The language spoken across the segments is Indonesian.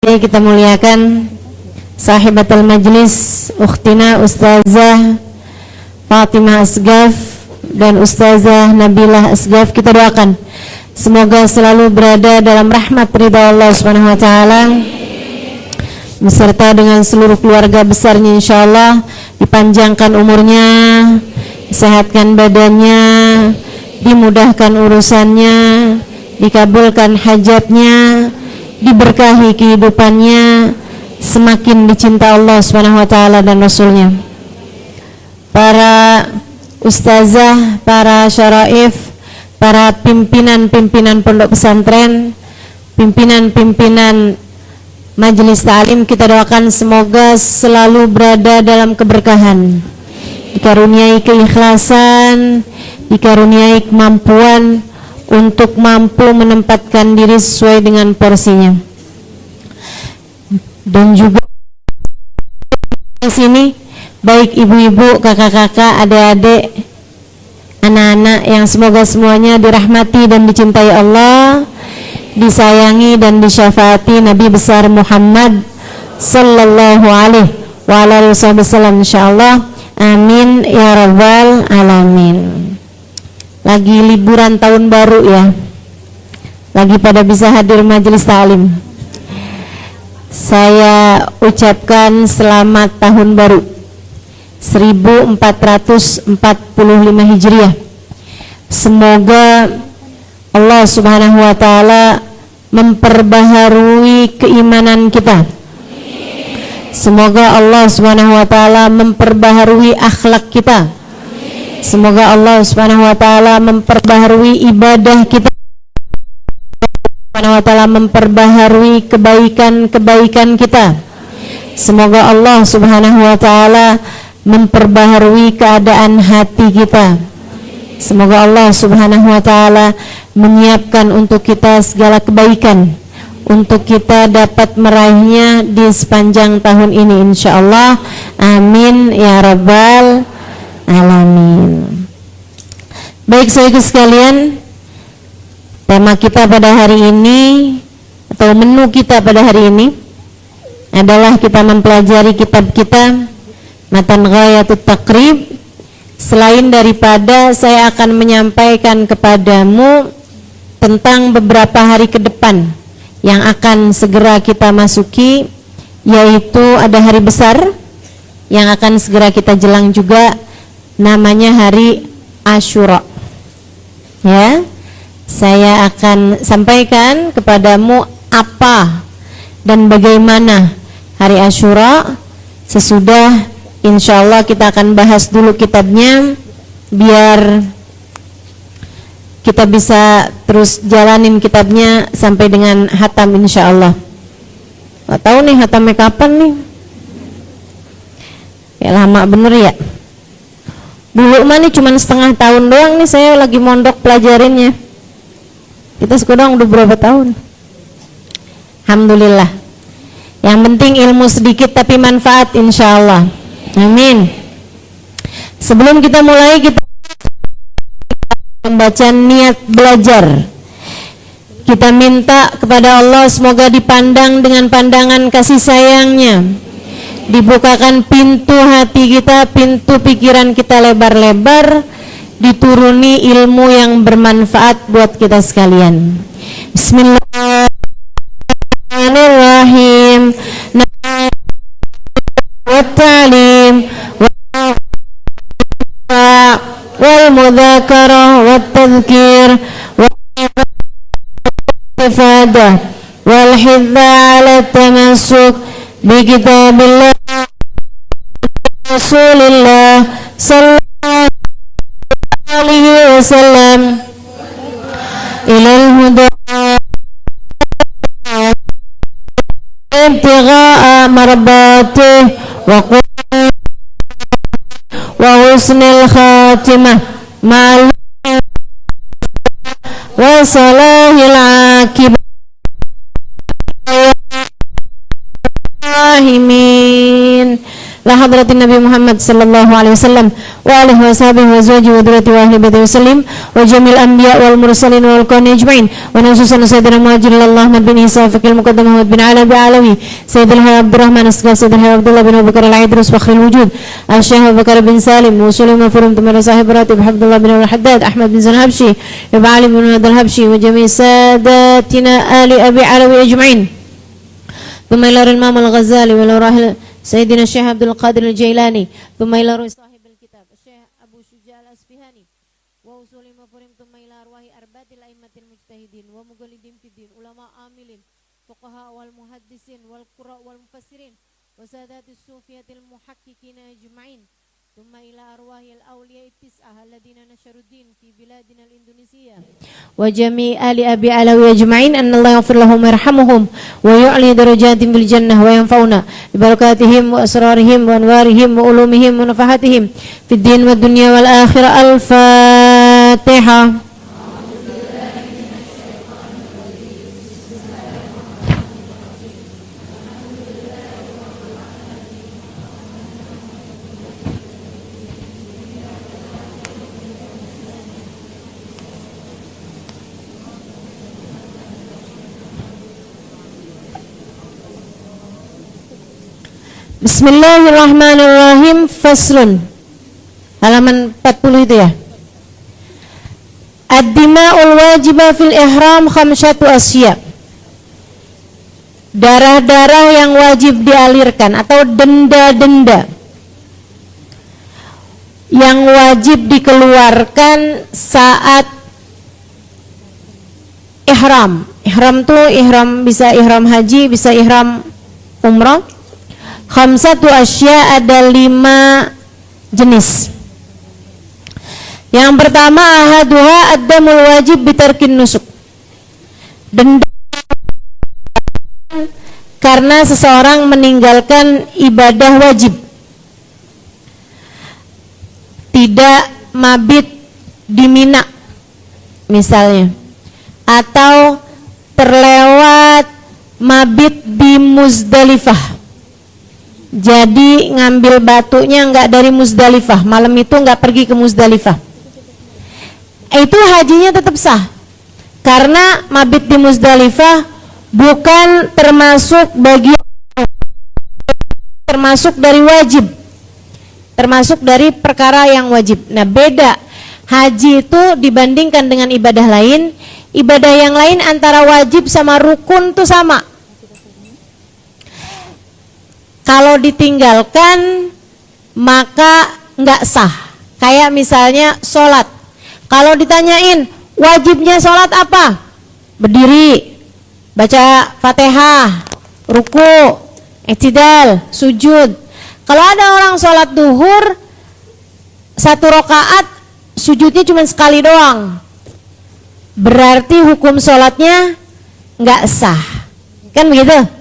Kita muliakan sahibatul majlis ukhtina Ustazah Fatimah Asgaf dan Ustazah Nabilah Asgaf. Kita doakan semoga selalu berada dalam rahmat ridha Allah Subhanahu wa taala beserta dengan seluruh keluarga besarnya, insyaallah dipanjangkan umurnya, disehatkan badannya, dimudahkan urusannya, dikabulkan hajatnya, diberkahi kehidupannya, semakin dicinta Allah Subhanahu wa taala dan Rasulnya. Para ustazah, para syaraif, para pimpinan-pimpinan pondok pesantren, pimpinan-pimpinan majelis ta'lim, kita doakan semoga selalu berada dalam keberkahan, dikaruniai keikhlasan, dikaruniai kemampuan untuk mampu menempatkan diri sesuai dengan porsinya. Dan juga di sini baik ibu-ibu, kakak-kakak, adik-adik, anak-anak yang semoga semuanya dirahmati dan dicintai Allah, disayangi dan disyafaati Nabi besar Muhammad sallallahu alaihi wasallam, insyaallah. Amin ya rabbal alamin. Lagi liburan tahun baru ya, lagi pada bisa hadir majelis ta'lim. Saya ucapkan selamat tahun baru 1445 Hijriah. Semoga Allah Subhanahu wa taala memperbaharui keimanan kita. Semoga Allah Subhanahu wa taala memperbaharui akhlak kita. Semoga Allah Subhanahu wa taala memperbaharui ibadah kita. Subhanahu wa taala memperbaharui kebaikan-kebaikan kita. Semoga Allah Subhanahu wa taala memperbaharui keadaan hati kita. Semoga Allah Subhanahu wa taala menyiapkan untuk kita segala kebaikan untuk kita dapat meraihnya di sepanjang tahun ini, insyaallah. Amin ya rabbal alamin. Baik saudara sekalian, tema kita pada hari ini atau menu kita pada hari ini adalah kita mempelajari kitab kita Matan Ghayatut Taqrib. Selain daripada saya akan menyampaikan kepadamu tentang beberapa hari ke depan yang akan segera kita masuki, yaitu ada hari besar yang akan segera kita jelang juga, namanya hari Asyura. Ya, saya akan sampaikan kepadamu apa dan bagaimana hari Asyura. Sesudah insyaallah kita akan bahas dulu kitabnya biar kita bisa terus jalanin kitabnya sampai dengan hatam insyaallah. Gak tahu nih hatamnya kapan nih, ya lama bener ya. Dulu mah nih cuma setengah tahun doang nih saya lagi mondok pelajarinnya. Kita sekarang udah berapa tahun? Alhamdulillah. Yang penting ilmu sedikit tapi manfaat, insyaallah. Amin. Sebelum kita mulai, kita membaca niat belajar. Kita minta kepada Allah semoga dipandang dengan pandangan kasih sayangnya, dibukakan pintu hati kita, pintu pikiran kita lebar-lebar, dituruni ilmu yang bermanfaat buat kita sekalian. Bismillahirrahmanirrahim. Wat-ta'lim wal mudzakarah wat tadhkir wal ifadah wal hidza 'ala tamassuk bi kitabillah Rasulillah sallallahu alaihi wasallam ilal huda ibtigha'a marbatih wa husnil khatimah ma'al wa salahil aqibah. Amin. la hadratin Nabi Muhammad sallallahu alaihi wasallam wa alihi wa sahbihi wa azwajihi wa dhurriyyatihi wa ahli baitihi wasallim wa jamil anbiya wal mursalin wal qawmi ajma'in wa nasusan sayyidina muhajirin Ahmad bin Isa Fakil Muqaddam Muhammad bin Alawi Alawi Sayyidul Hayy Abdurrahman Asghar Sayyidul Hayy Abdullah bin Abu Bakar Al-Idrus Fakhrul Wujud Al-Syekh Abu Bakar bin Salim Musulim Mafurum Tumara Sahib Ratib Abdullah bin Al-Haddad Ahmad bin Zanhabshi Ibn Ali bin Al-Habshi wa jami' sadatina ali Abi Alawi ajma'in ثم إلى الإمام الغزالي والراحل سيدنا الشيخ عبد القادر الجيلاني ثم إلى روح صاحب الكتاب الشيخ أبو شجاع الأصفهاني وأصول مفهوم ثم إلى أرواح أرباب الأئمة المجتهدين ومقلدين في الدين علماء عاملين فقهاء والمحدثين والقراء والمفسرين وسادات الصوفية المحققين أجمعين ثم إلى أرواح الأولياء التسعة الذين نشروا الدين في بلادنا الإندونيسية وجميع آل أبي علوي أجمعين أن الله يغفر لهم ويرحمهم ويعلي درجاتهم في الجنة وينفعنا ببركاتهم وأسرارهم وأنوارهم وعلومهم ونفحاتهم في الدين والدنيا والآخرة. الفاتحة. Bismillahirrahmanirrahim. Faslun. Halaman 40 itu ya. Ad-dima'ul wajibah fil ihram khamsyatu asya. Darah-darah yang wajib dialirkan atau denda-denda yang wajib dikeluarkan saat ihram. Ihram tuh ihram bisa ihram haji, bisa ihram umrah. Khamsatu asya, ada 5 jenis. Yang pertama ahaduha ad-damul wajib bitarkin nusuk. Denda karena seseorang meninggalkan ibadah wajib. Tidak mabit di Mina misalnya, atau terlewat mabit di Muzdalifah. Jadi ngambil batunya enggak dari Muzdalifah, malam itu enggak pergi ke Muzdalifah, itu hajinya tetap sah. Karena mabit di Muzdalifah bukan termasuk bagian, termasuk dari wajib, termasuk dari perkara yang wajib. Nah beda, haji itu dibandingkan dengan ibadah lain. Ibadah yang lain antara wajib sama rukun tuh sama. Kalau ditinggalkan maka nggak sah. Kayak misalnya sholat. Kalau ditanyain wajibnya sholat apa? Berdiri, baca Fatihah, ruku, i'tidal, sujud. Kalau ada orang sholat duhur 1 rakaat sujudnya cuma sekali doang, berarti hukum sholatnya nggak sah. Kan begitu?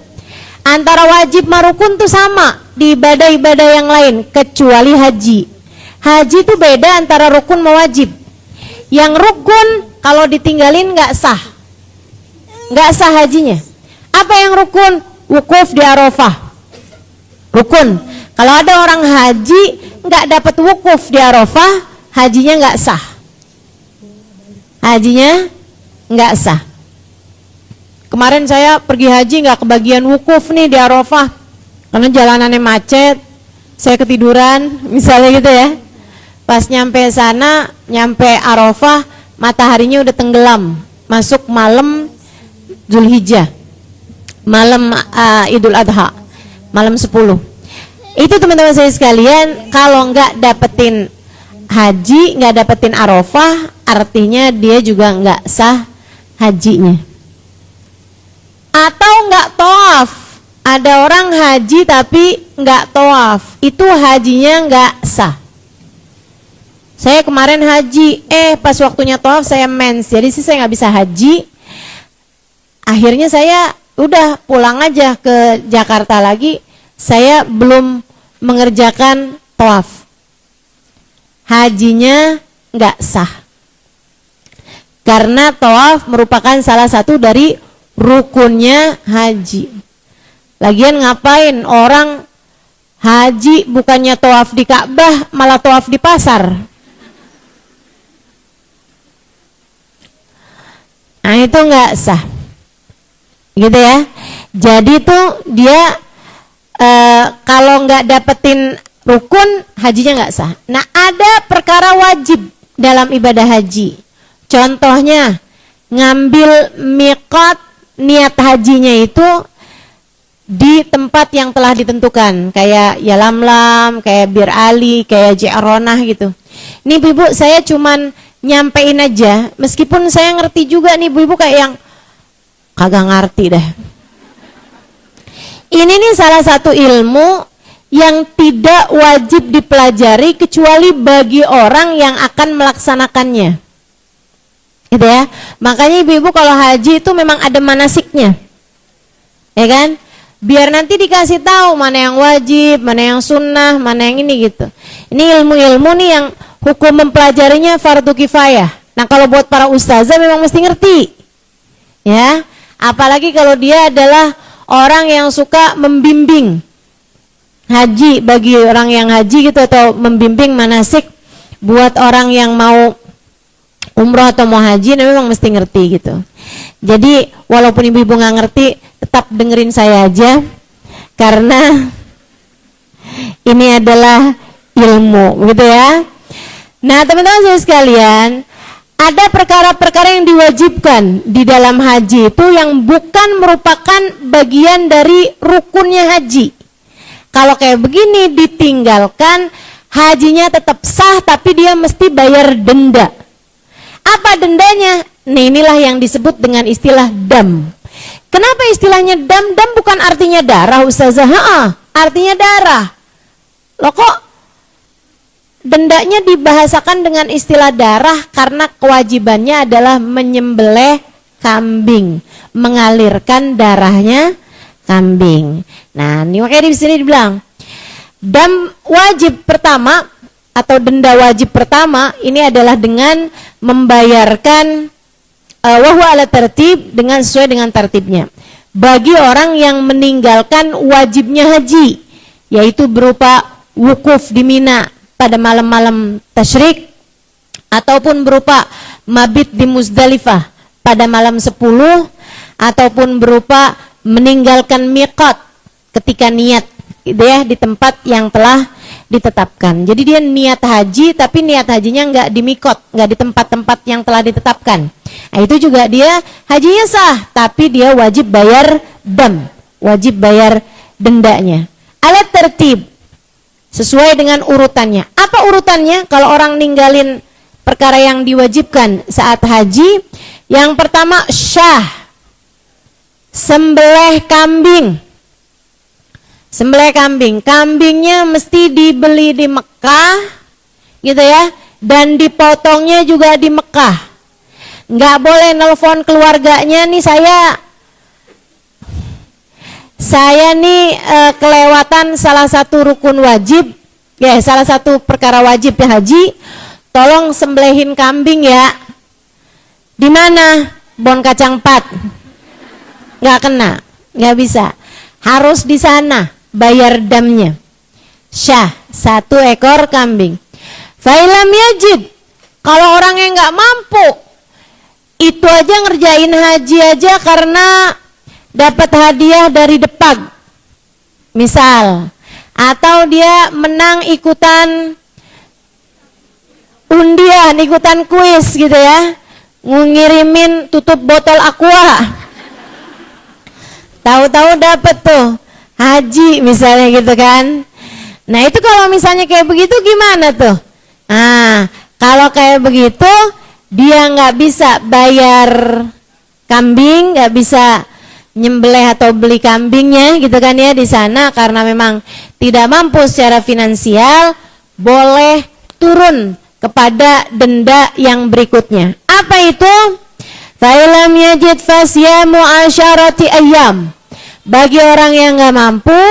Antara wajib marukun tuh sama di ibadah-ibadah yang lain kecuali haji. Haji itu beda antara rukun sama wajib. Yang rukun kalau ditinggalin nggak sah, nggak sah hajinya. Apa yang rukun? Wukuf di Arafah, rukun. Kalau ada orang haji nggak dapat wukuf di Arafah, hajinya nggak sah. Hajinya nggak sah. Kemarin saya pergi haji nggak kebagian wukuf nih di Arafah karena jalanannya macet, saya ketiduran misalnya gitu ya. Pas nyampe sana, nyampe Arafah, mataharinya udah tenggelam, masuk malam Zulhijjah, malam Idul Adha, malam 10. Itu teman-teman saya sekalian, kalau nggak dapetin haji, nggak dapetin Arafah, artinya dia juga nggak sah hajinya. Atau nggak tawaf, ada orang haji tapi nggak tawaf, itu hajinya nggak sah. Saya kemarin haji, pas waktunya tawaf saya mens, jadi sih saya nggak bisa haji. Akhirnya saya udah pulang aja ke Jakarta lagi, saya belum mengerjakan tawaf, hajinya nggak sah. Karena tawaf merupakan salah satu dari rukunnya haji. Lagian ngapain orang Haji bukannya tawaf di Ka'bah, malah tawaf di pasar. Nah itu nggak sah, gitu ya. Jadi tuh dia kalau nggak dapetin rukun, hajinya nggak sah. Nah ada perkara wajib dalam ibadah haji. Contohnya ngambil miqat, niat hajinya itu di tempat yang telah ditentukan, kayak Yalamlam, kayak Bir Ali, kayak Ji'ronah gitu. Ini ibu saya cuman nyampein aja, meskipun saya ngerti juga nih ibu kayak yang kagak ngerti dah. Ini nih salah satu ilmu yang tidak wajib dipelajari kecuali bagi orang yang akan melaksanakannya, gitu ya. Makanya ibu-ibu kalau haji itu memang ada manasiknya, ya kan? Biar nanti dikasih tahu mana yang wajib, mana yang sunnah, mana yang ini gitu. Ini ilmu-ilmu nih yang hukum mempelajarinya fardu kifayah. Nah kalau buat para ustazah memang mesti ngerti, ya. Apalagi kalau dia adalah orang yang suka membimbing haji bagi orang yang haji gitu, atau membimbing manasik buat orang yang mau umroh atau mau haji, nah memang mesti ngerti gitu. Jadi walaupun ibu-ibu nggak ngerti, tetap dengerin saya aja, karena ini adalah ilmu, gitu ya. Nah teman-teman saya sekalian, ada perkara-perkara yang diwajibkan di dalam haji itu yang bukan merupakan bagian dari rukunnya haji. Kalau kayak begini ditinggalkan, hajinya tetap sah, tapi dia mesti bayar denda. Apa dendanya? Nah inilah yang disebut dengan istilah dam. Kenapa istilahnya dam? Dam bukan artinya darah ustazah, artinya darah. Loh kok dendanya dibahasakan dengan istilah darah? Karena kewajibannya adalah menyembelih kambing, mengalirkan darahnya kambing. Nah ini makanya di sini dibilang dam wajib pertama atau denda wajib pertama ini adalah dengan membayarkan wahwa ala tertib, dengan sesuai dengan tertibnya, bagi orang yang meninggalkan wajibnya haji, yaitu berupa wukuf di Mina pada malam-malam tasyrik, ataupun berupa mabit di Muzdalifah pada malam 10, ataupun berupa meninggalkan miqat ketika niat, gitu ya, di tempat yang telah ditetapkan. Jadi dia niat haji, tapi niat hajinya nggak di miqat, nggak di tempat-tempat yang telah ditetapkan. Nah, itu juga dia hajinya sah, tapi dia wajib bayar dam, wajib bayar dendanya. Alat tertib, sesuai dengan urutannya. Apa urutannya kalau orang ninggalin perkara yang diwajibkan saat haji? Yang pertama syah, sembelih kambing. Sembelih kambing, kambingnya mesti dibeli di Mekah, gitu ya, dan dipotongnya juga di Mekah. Nggak boleh nelpon keluarganya, nih saya nih kelewatan salah satu rukun wajib, ya salah satu perkara wajib ya haji, tolong sembelihin kambing ya. Di mana? Bon Kacang Pat. Nggak kena, nggak bisa. Harus di sana, bayar damnya. Syah, 1 ekor kambing. Failam yajid, kalau orang yang nggak mampu, itu aja ngerjain haji aja karena dapat hadiah dari Depag, misal, atau dia menang ikutan undian, ikutan kuis gitu ya, ngirimin tutup botol aqua, tahu-tahu dapat tuh haji misalnya gitu kan. Nah itu kalau misalnya kayak begitu gimana tuh? Nah kalau kayak begitu dia nggak bisa bayar kambing, nggak bisa nyembelih atau beli kambingnya gitu kan ya di sana, karena memang tidak mampu secara finansial, boleh turun kepada denda yang berikutnya. Apa itu? Fa'ilam yajid fasyamu asyarati ayyam. Bagi orang yang nggak mampu,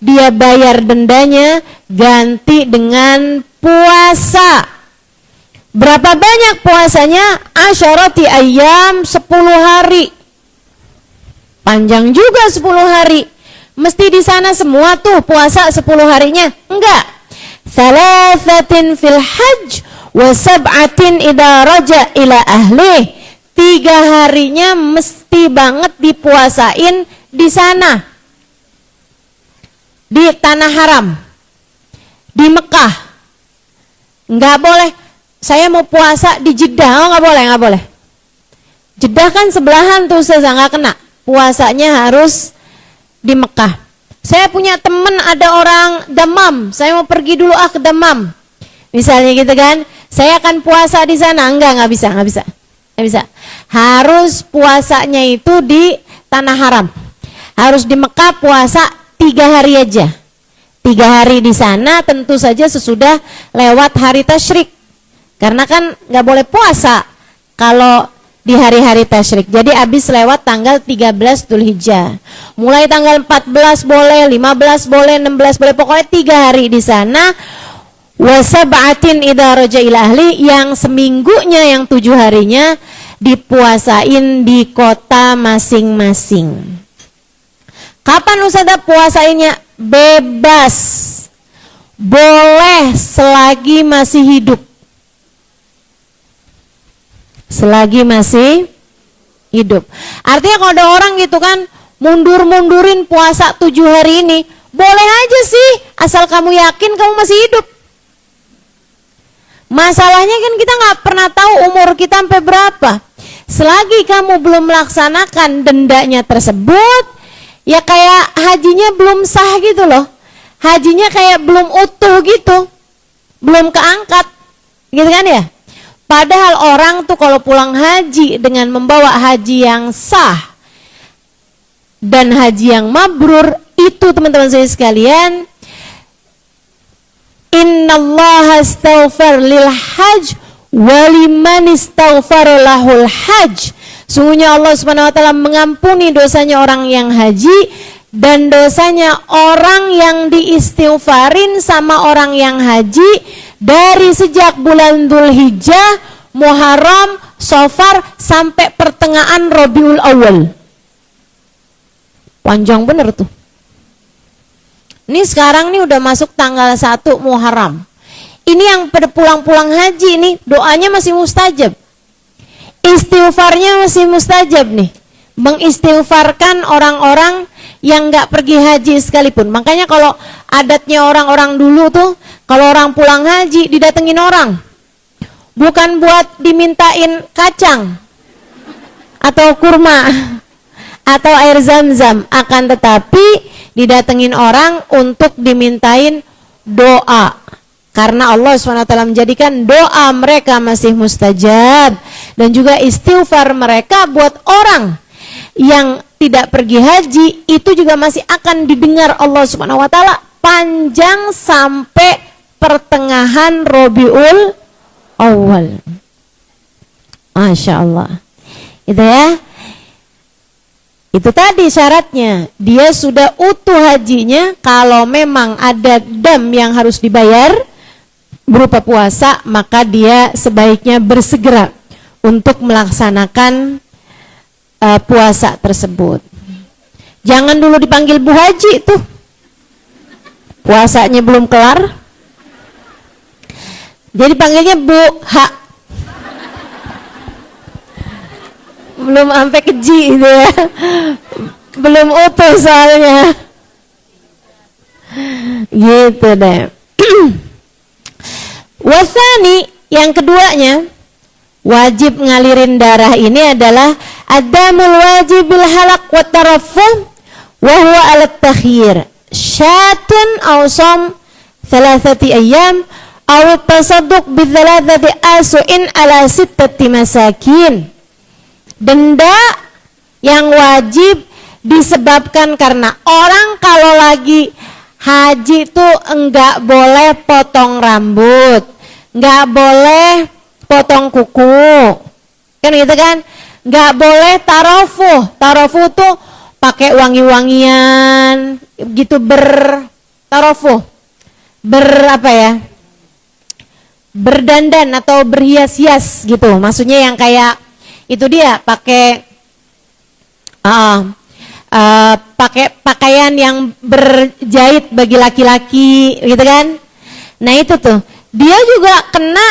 dia bayar dendanya ganti dengan puasa. Berapa banyak puasanya? Asyarati ayyam, 10 hari. Panjang juga 10 hari. Mesti di sana semua tuh puasa 10 harinya? Enggak. Thalathatin fil hajj wa sab'atin idza raja ila ahli. 3 harinya mesti banget dipuasain di sana. Di tanah haram. Di Mekah. Enggak boleh. Saya mau puasa di Jeddah. Oh, enggak boleh, enggak boleh. Jeddah kan sebelahan tuh, saya enggak kena. Puasanya harus di Mekah. Saya punya temen ada orang Damam, saya mau pergi dulu ke Damam. Misalnya gitu kan, saya akan puasa di sana. Enggak bisa. Harus puasanya itu di tanah haram. Harus di Mekah puasa 3 hari aja. 3 hari di sana tentu saja sesudah lewat hari tasyrik. Karena kan nggak boleh puasa kalau di hari-hari tasyrik. Jadi habis lewat tanggal 13 Dzulhijjah. Mulai tanggal 14 boleh, 15 boleh, 16 boleh, pokoknya 3 hari di sana. Wasab'atin idza raja ila ahli, yang seminggunya, yang 7 harinya dipuasain di kota masing-masing. Kapan Ustazah puasainnya? Bebas. Boleh selagi masih hidup. Selagi masih hidup. Artinya kalau ada orang gitu kan mundur-mundurin puasa 7 hari ini, boleh aja sih, asal kamu yakin kamu masih hidup. Masalahnya kan kita nggak pernah tahu umur kita sampai berapa. Selagi kamu belum melaksanakan dendanya tersebut, ya kayak hajinya belum sah gitu loh. Hajinya kayak belum utuh gitu, belum keangkat, gitu kan ya. Padahal orang tuh kalau pulang haji dengan membawa haji yang sah dan haji yang mabrur, itu teman-teman saya sekalian, innallaha astaghfar lil hajj waliman istaghfar lahul hajj. Sungguhnya Allah Subhanahu wa taala mengampuni dosanya orang yang haji dan dosanya orang yang diistighfarin sama orang yang haji dari sejak bulan Dzulhijjah, Muharram, Safar sampai pertengahan Rabiul Awal. Panjang bener tuh. Ini sekarang nih udah masuk tanggal 1 Muharram. Ini yang pada pulang-pulang haji nih, doanya masih mustajab. Istighfarnya masih mustajab nih. Mengistighfarkan orang-orang yang nggak pergi haji sekalipun. Makanya kalau adatnya orang-orang dulu tuh, kalau orang pulang haji didatengin orang, bukan buat dimintain kacang atau kurma atau air zam-zam, akan tetapi didatengin orang untuk dimintain doa. Karena Allah SWT menjadikan doa mereka masih mustajab, dan juga istighfar mereka buat orang yang tidak pergi haji itu juga masih akan didengar Allah SWT panjang sampai pertengahan Rabiul Awal. Masya Allah. Itu ya. Itu tadi syaratnya. Dia sudah utuh hajinya. Kalau memang ada dam yang harus dibayar berupa puasa, maka dia sebaiknya bersegera untuk melaksanakan puasa tersebut. Jangan dulu dipanggil Bu Haji tuh. Puasanya belum kelar. Jadi panggilnya Bu Ha. Belum sampai keji gitu ya. Belum utuh soalnya. Gitu deh. Wasani, yang keduanya, wajib ngalirin darah ini adalah adamul wajibil halak wa tarafuh wa huwa alat takhir syatun aw som 3 ayyam aw tasadduq bi 3 asuin ala 6 masakin. Denda yang wajib disebabkan karena orang kalau lagi haji tuh enggak boleh potong rambut, enggak boleh potong kuku, kan gitu kan? Enggak boleh tarofuh. Tarofuh tuh pakai wangi-wangian gitu, tarofuh, apa ya, berdandan atau berhias-hias gitu. Maksudnya yang kayak itu dia pakai pakai pakaian yang berjahit bagi laki-laki, gitu kan? Nah itu tuh, dia juga kena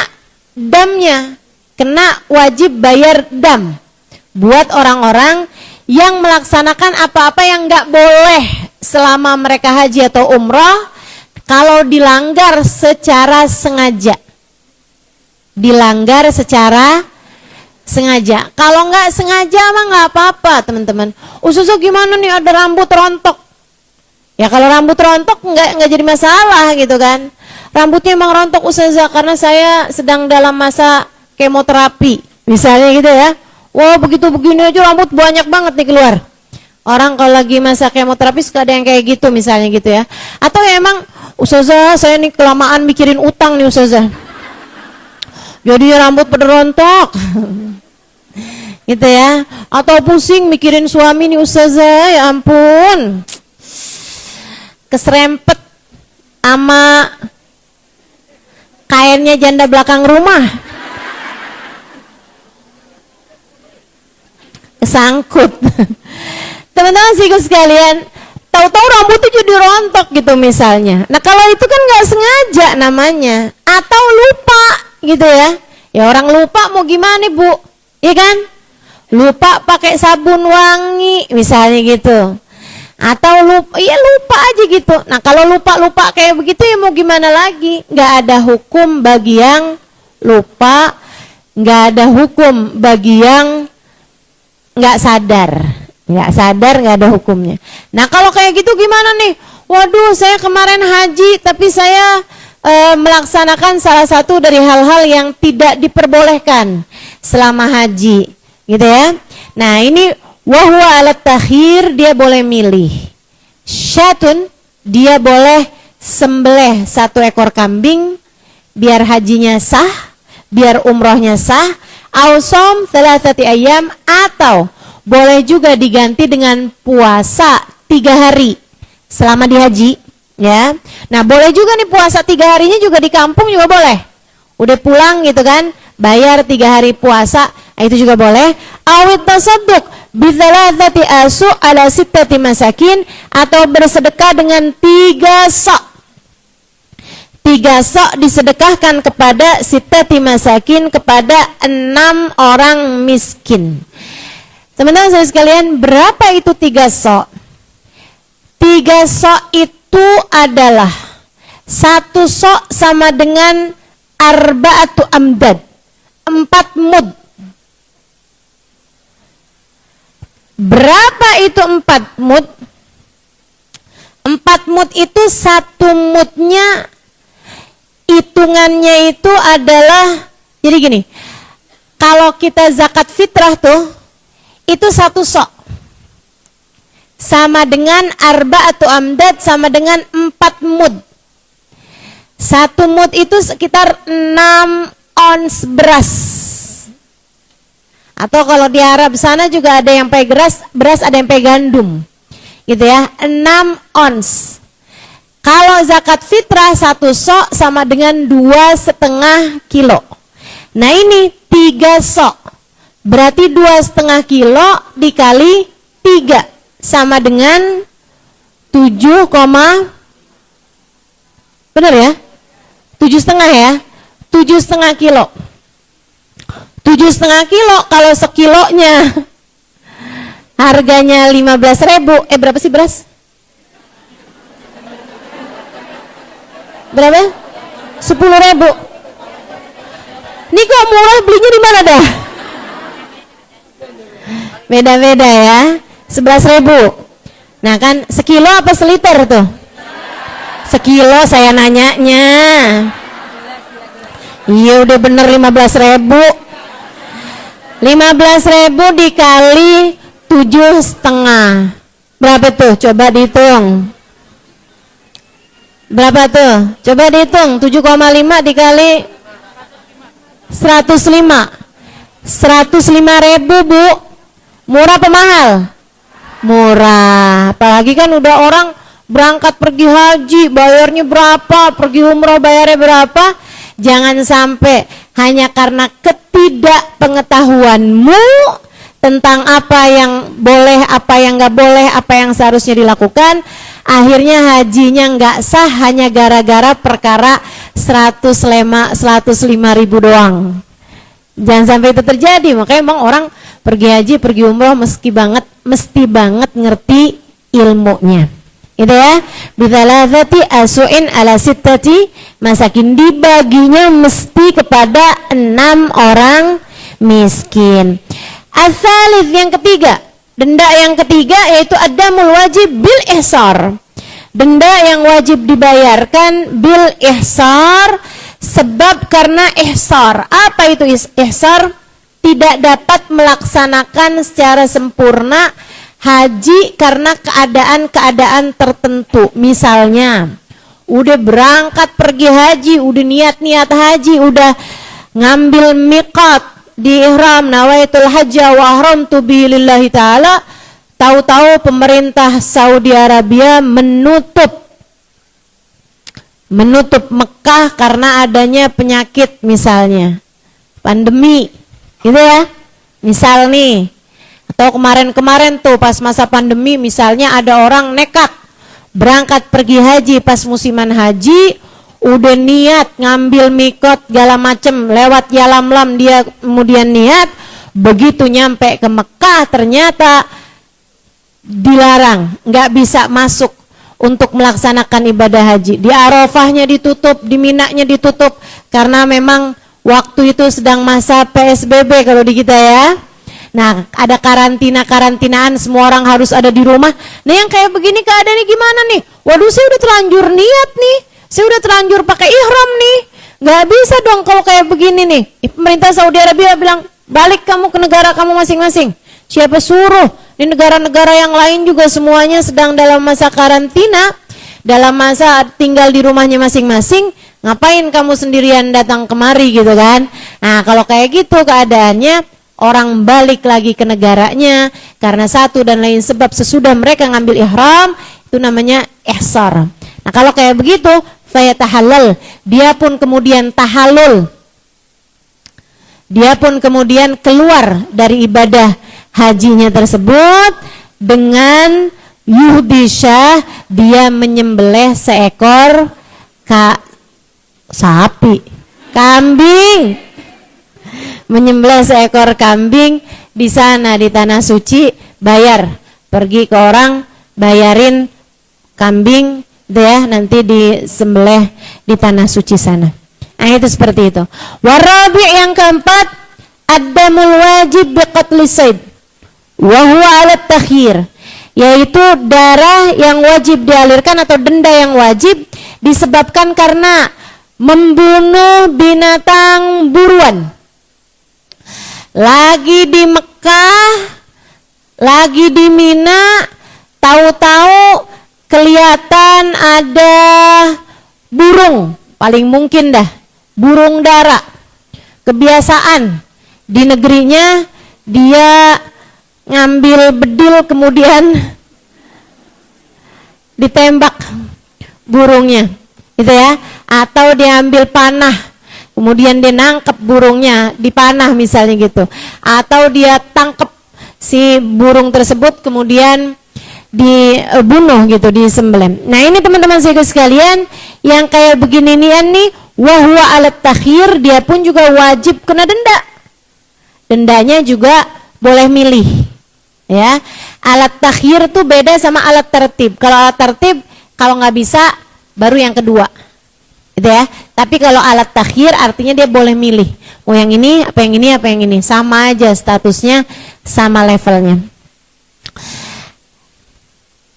damnya, kena wajib bayar dam buat orang-orang yang melaksanakan apa-apa yang nggak boleh selama mereka haji atau umrah kalau dilanggar secara sengaja. Dilanggar secara sengaja. Kalau nggak sengaja mah nggak apa-apa, teman-teman. Ustazah gimana nih ada rambut rontok? Ya kalau rambut rontok nggak jadi masalah gitu kan. Rambutnya emang rontok Ustazah karena saya sedang dalam masa kemoterapi, misalnya gitu ya. Wah begitu begini aja rambut banyak banget nih keluar. Orang kalau lagi masa kemoterapi suka ada yang kayak gitu misalnya gitu ya. Atau ya emang Ustazah saya nih kelamaan mikirin utang nih Ustazah, jadi rambut pada rontok gitu ya. Atau pusing mikirin suami nih Ustazah, ya ampun keserempet sama kainnya janda belakang rumah, kesangkut. Teman-teman sihku sekalian, tahu-tahu rambutnya jadi rontok gitu misalnya. Nah kalau itu kan nggak sengaja namanya, atau lupa gitu ya. Ya orang lupa mau gimana Bu, ya kan? Lupa pakai sabun wangi misalnya gitu. Atau lupa, ya lupa aja gitu. Nah kalau lupa kayak begitu ya mau gimana lagi? Nggak ada hukum bagi yang lupa, nggak ada hukum bagi yang nggak sadar. Nggak ada hukumnya. Nah kalau kayak gitu gimana nih? Waduh saya kemarin haji tapi saya melaksanakan salah satu dari hal-hal yang tidak diperbolehkan selama haji, gitu ya. Nah ini wahwa alat takhir, dia boleh milih. Syatun, dia boleh sembelih 1 ekor kambing biar hajinya sah, biar umrohnya sah. Ausom 3 ayam, atau boleh juga diganti dengan puasa 3 hari selama di haji, ya. Nah boleh juga nih puasa 3 harinya juga di kampung juga boleh. Udah pulang gitu kan, bayar 3 hari puasa, itu juga boleh. Awit tasadduk bi-3 asu ala 6 masakin, atau bersedekah dengan 3 sok. 3 sok disedekahkan kepada 6 masakin, kepada 6 orang miskin. Teman-teman saya sekalian, berapa itu 3 sok? 3 sok itu adalah 1 sok sama dengan arba'atu amdad, 4 mud. Berapa itu 4 mud? 4 mud itu 1 mudnya hitungannya itu adalah, jadi gini, kalau kita zakat fitrah tuh itu 1 sok sama dengan arba'atu amdad, sama dengan 4 mud. 1 mud itu sekitar 6 ons beras. Atau kalau di Arab sana juga ada yang pakai beras, ada yang pakai gandum, gitu ya, 6 ons. Kalau zakat fitrah 1 sok sama dengan 2,5 kilo. Nah ini 3 sok, berarti 2,5 kilo dikali 3 sama dengan 7, benar ya? 7,5 ya? 7,5 kilo. 7,5 kilo kalau sekilonya harganya 15.000, berapa sih beras? Berapa? 10.000. Ini kok murah, belinya di mana dah? Beda-beda ya. 11.000. Nah kan sekilo apa seliter tuh? Sekilo saya nanyanya. Iya udah bener 15.000. 15.000 dikali 7,5. Berapa tuh? Coba dihitung. Berapa tuh? Coba dihitung. 7,5 dikali 105. 105.000 Bu. Murah apa mahal? Murah. Apalagi kan udah orang berangkat pergi haji bayarnya berapa, pergi umroh bayarnya berapa. Jangan sampai hanya karena ketidakpengetahuanmu tentang apa yang boleh, apa yang nggak boleh, apa yang seharusnya dilakukan. Akhirnya hajinya nggak sah hanya gara-gara perkara 105 ribu doang. Jangan sampai itu terjadi. Makanya emang orang pergi haji, pergi umroh mesti banget ngerti ilmunya. Itu ya. Bithalafati asu'in ala sittati masakin, dibaginya mesti kepada 6 orang miskin. As-salits, yang ketiga, denda yang ketiga yaitu adamul wajib bil ihsar. Denda yang wajib dibayarkan bil ihsar, sebab karena ihsar. Apa itu ihsar? Tidak dapat melaksanakan secara sempurna haji karena keadaan-keadaan tertentu. Misalnya, udah berangkat pergi haji, udah niat haji, udah ngambil miqat di ihram, nawaitul hajja wa ahramtu bihi lillahi ta'ala. Tahu-tahu pemerintah Saudi Arabia menutup Mekah karena adanya penyakit, misalnya pandemi, gitu ya. Misal nih, atau kemarin-kemarin tuh pas masa pandemi, misalnya ada orang nekat berangkat pergi haji pas musiman haji, udah niat ngambil mikot segala macem, lewat Yalamlam dia kemudian niat, begitu nyampe ke Mekah ternyata dilarang, nggak bisa masuk untuk melaksanakan ibadah haji. Di Arafahnya ditutup, di Minanya ditutup, karena memang waktu itu sedang masa PSBB kalau di kita ya. Nah, ada karantinaan, semua orang harus ada di rumah. Nah, yang kayak begini keadaannya gimana nih? Waduh, saya udah terlanjur niat nih, saya udah terlanjur pakai ihram nih, nggak bisa dong kalau kayak begini nih. Pemerintah Saudi Arabia bilang, balik kamu ke negara kamu masing-masing. Siapa suruh? Di negara-negara yang lain juga semuanya sedang dalam masa karantina, dalam masa tinggal di rumahnya masing-masing. Ngapain kamu sendirian datang kemari gitu kan? Nah, kalau kayak gitu keadaannya, orang balik lagi ke negaranya karena satu dan lain sebab sesudah mereka ngambil ihram, itu namanya ihsar. Nah, kalau kayak begitu, fayatahallal, dia pun kemudian tahallul, dia pun kemudian keluar dari ibadah hajinya tersebut dengan yuhdisha, dia menyembelih seekor kambing, menyembelih seekor kambing di sana di tanah suci, bayar, pergi ke orang bayarin kambing deh, nanti disembelih di tanah suci sana. Nah, itu seperti itu. Warabi, yang keempat, adamul wajib biqatli sayd wa huwa ala takhir, yaitu darah yang wajib dialirkan atau denda yang wajib disebabkan karena membunuh binatang buruan. Lagi di Mekah, lagi di Mina, tahu-tahu kelihatan ada burung, paling mungkin dah burung dara. Kebiasaan di negerinya dia ngambil bedil kemudian ditembak burungnya, gitu ya. Atau dia ambil panah kemudian dia nangkep burungnya, dipanah misalnya gitu. Atau dia tangkep si burung tersebut kemudian dibunuh gitu, disembelih. Nah, ini teman-teman sekalian, yang kayak begini nih wahwa alat takhir, dia pun juga wajib kena denda. Dendanya juga boleh milih, ya. Alat takhir tuh beda sama alat tertib. Kalau alat tertib, kalau nggak bisa baru yang kedua, gitu ya. Tapi kalau alat takhir artinya dia boleh milih, mau yang ini apa yang ini apa yang ini, sama aja statusnya, sama levelnya.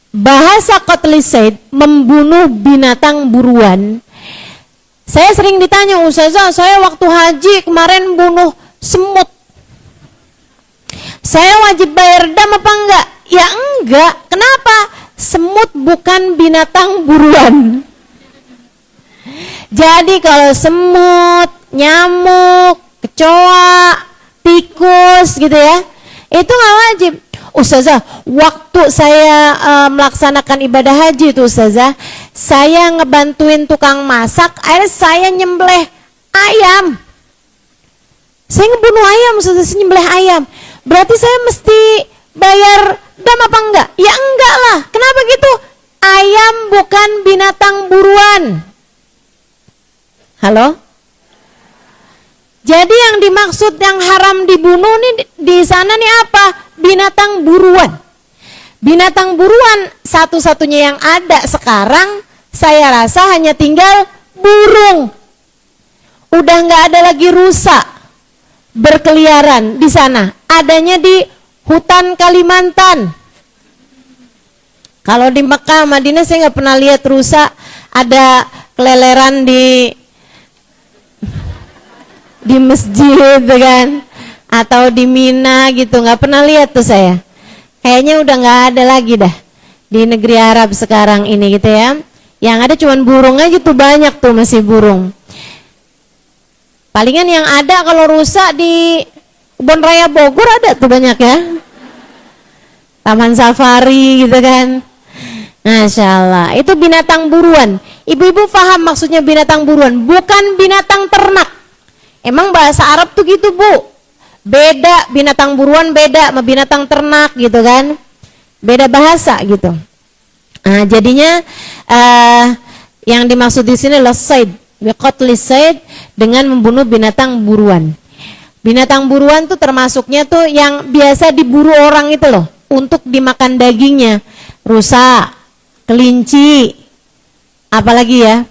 Bahasa qatli sayd, membunuh binatang buruan. Saya sering ditanya, Ustazah, saya waktu haji kemarin bunuh semut, saya wajib bayar dam apa enggak? Ya enggak. Kenapa? Semut bukan binatang buruan. Jadi kalau semut, nyamuk, kecoa, tikus gitu ya, itu nggak wajib. Ustazah, waktu saya melaksanakan ibadah haji itu Ustazah, saya ngebantuin tukang masak, akhirnya saya nyembelih ayam. Saya ngebunuh ayam Ustazah, saya nyembelih ayam. Berarti saya mesti bayar dam apa enggak? Ya enggak lah. Kenapa gitu? Ayam bukan binatang buruan. Halo? Jadi yang dimaksud yang haram dibunuh nih di sana nih apa? Binatang buruan. Binatang buruan satu-satunya yang ada sekarang saya rasa hanya tinggal burung. Udah nggak ada lagi rusa berkeliaran di sana. Adanya di hutan Kalimantan. Kalau di Mekah, Madinah saya nggak pernah lihat rusa ada keleleran di masjid kan, atau di Mina gitu, nggak pernah lihat tuh saya. Kayaknya udah nggak ada lagi dah di negeri Arab sekarang ini gitu ya. Yang ada cuman burung aja tuh, banyak tuh masih burung. Palingan yang ada kalau rusa di Kebun Raya Bogor ada tuh banyak ya. Taman safari gitu kan. Masya Allah, itu binatang buruan. Ibu-ibu paham maksudnya binatang buruan, bukan binatang ternak. Emang bahasa Arab tuh gitu Bu, beda binatang buruan beda sama binatang ternak gitu kan, beda bahasa gitu. Nah, jadinya yang dimaksud di sini adalah said, biqatlis said, dengan membunuh binatang buruan. Binatang buruan tuh termasuknya tuh yang biasa diburu orang itu loh, untuk dimakan dagingnya. Rusa, kelinci, apalagi ya,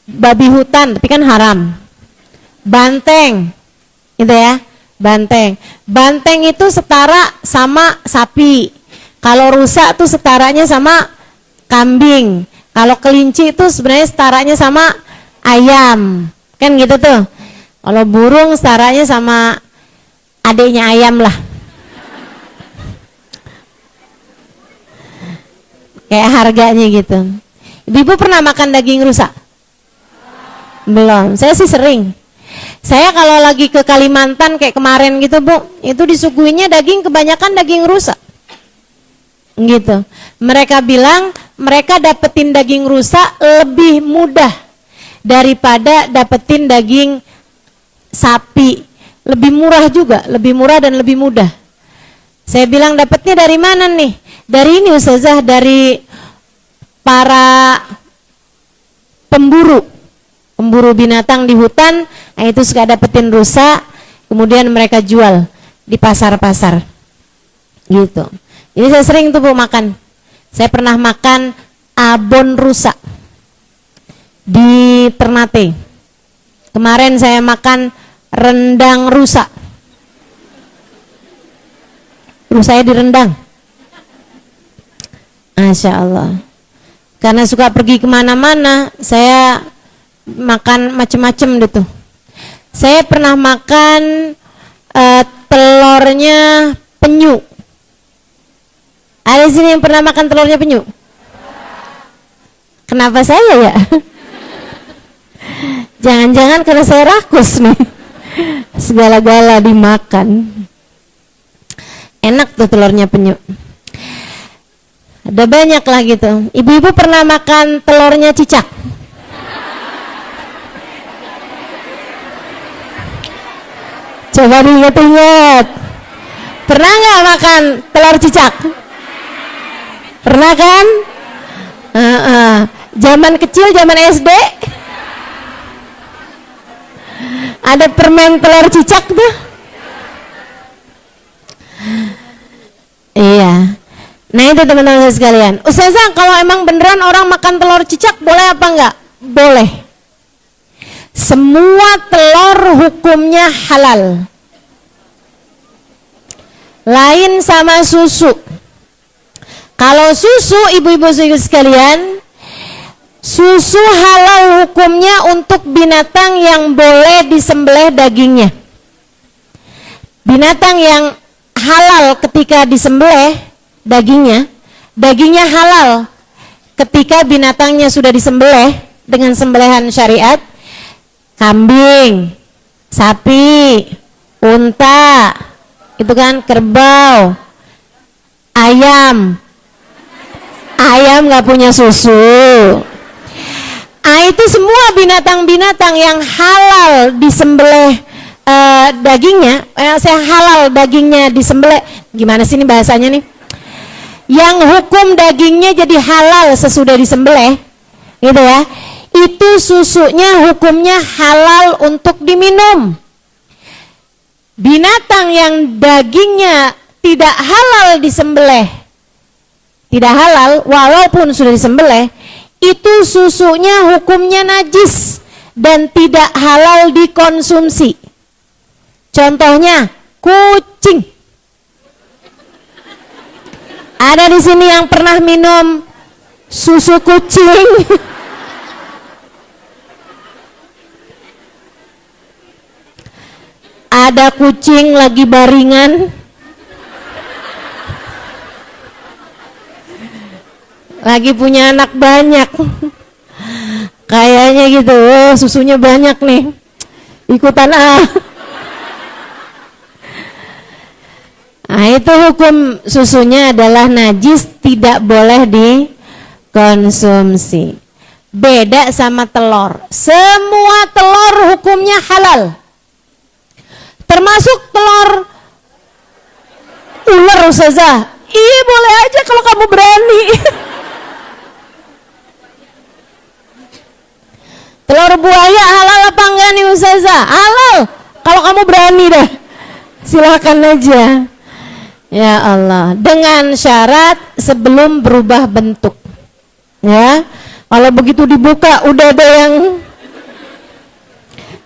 babi hutan, tapi kan haram. Banteng, gitu ya, banteng. Banteng itu setara sama sapi. Kalau rusa tuh setaranya sama kambing. Kalau kelinci itu sebenarnya setaranya sama ayam, kan gitu tuh. Kalau burung setaranya sama adiknya ayam lah. Kayak harganya gitu. Ibu pernah makan daging rusa? Belum, saya sih sering. Saya kalau lagi ke Kalimantan kayak kemarin gitu Bu, itu disuguhinya daging, kebanyakan daging rusa gitu. Mereka bilang mereka dapetin daging rusa lebih mudah daripada dapetin daging sapi. Lebih murah juga, lebih murah dan lebih mudah. Saya bilang dapetnya dari mana nih? Dari ini Ustazah, dari para pemburu binatang di hutan. Nah, itu suka dapetin rusa, kemudian mereka jual di pasar-pasar gitu. Jadi saya sering tuh Bu makan. Saya pernah makan abon rusa di Ternate. Kemarin saya makan rendang rusa. Rusanya direndang. Masya Allah. Karena suka pergi kemana-mana, saya makan macem-macem gitu. Saya pernah makan telurnya penyu. Ada sini yang pernah makan telurnya penyu? Kenapa saya ya? Jangan-jangan karena saya rakus nih. Segala-gala dimakan. Enak tuh telurnya penyu. Ada banyak lah gitu. Ibu-ibu pernah makan telurnya cicak? Coba diingat-ingat. Pernah nggak makan telur cicak? Pernah kan? Zaman kecil, zaman SD, ada permen telur cicak tuh. Iya. Nah itu teman-teman sekalian. Ustazah, kalau emang beneran orang makan telur cicak boleh apa enggak? Boleh. Semua telur hukumnya halal. Lain sama susu. Kalau susu, ibu-ibu sekalian, susu halal hukumnya untuk binatang yang boleh disembelih dagingnya. Binatang yang halal ketika disembelih dagingnya halal ketika binatangnya sudah disembelih dengan sembelihan syariat. Kambing, sapi, unta, itu kan, kerbau, ayam nggak punya susu. Itu semua binatang-binatang yang halal disembelih dagingnya, saya halal dagingnya disembelih. Gimana sih ini bahasanya nih? Yang hukum dagingnya jadi halal sesudah disembelih, gitu ya. Itu susunya hukumnya halal untuk diminum. Binatang yang dagingnya tidak halal disembelih, tidak halal walaupun sudah disembelih, itu susunya hukumnya najis dan tidak halal dikonsumsi. Contohnya kucing. Ada di sini yang pernah minum susu kucing? Ada kucing lagi baringan, lagi punya anak banyak, kayaknya gitu, oh, susunya banyak nih, ikutan Nah, itu hukum susunya adalah najis, tidak boleh dikonsumsi. Beda sama telur. Semua telur hukumnya halal. Termasuk telur ular, Ustazah. Iya, boleh aja kalau kamu berani. Telur buaya halal apa enggak nih, Ustazah? Halal. Kalau kamu berani dah. Silakan aja. Ya Allah, dengan syarat sebelum berubah bentuk. Ya. Kalau begitu dibuka udah ada yang,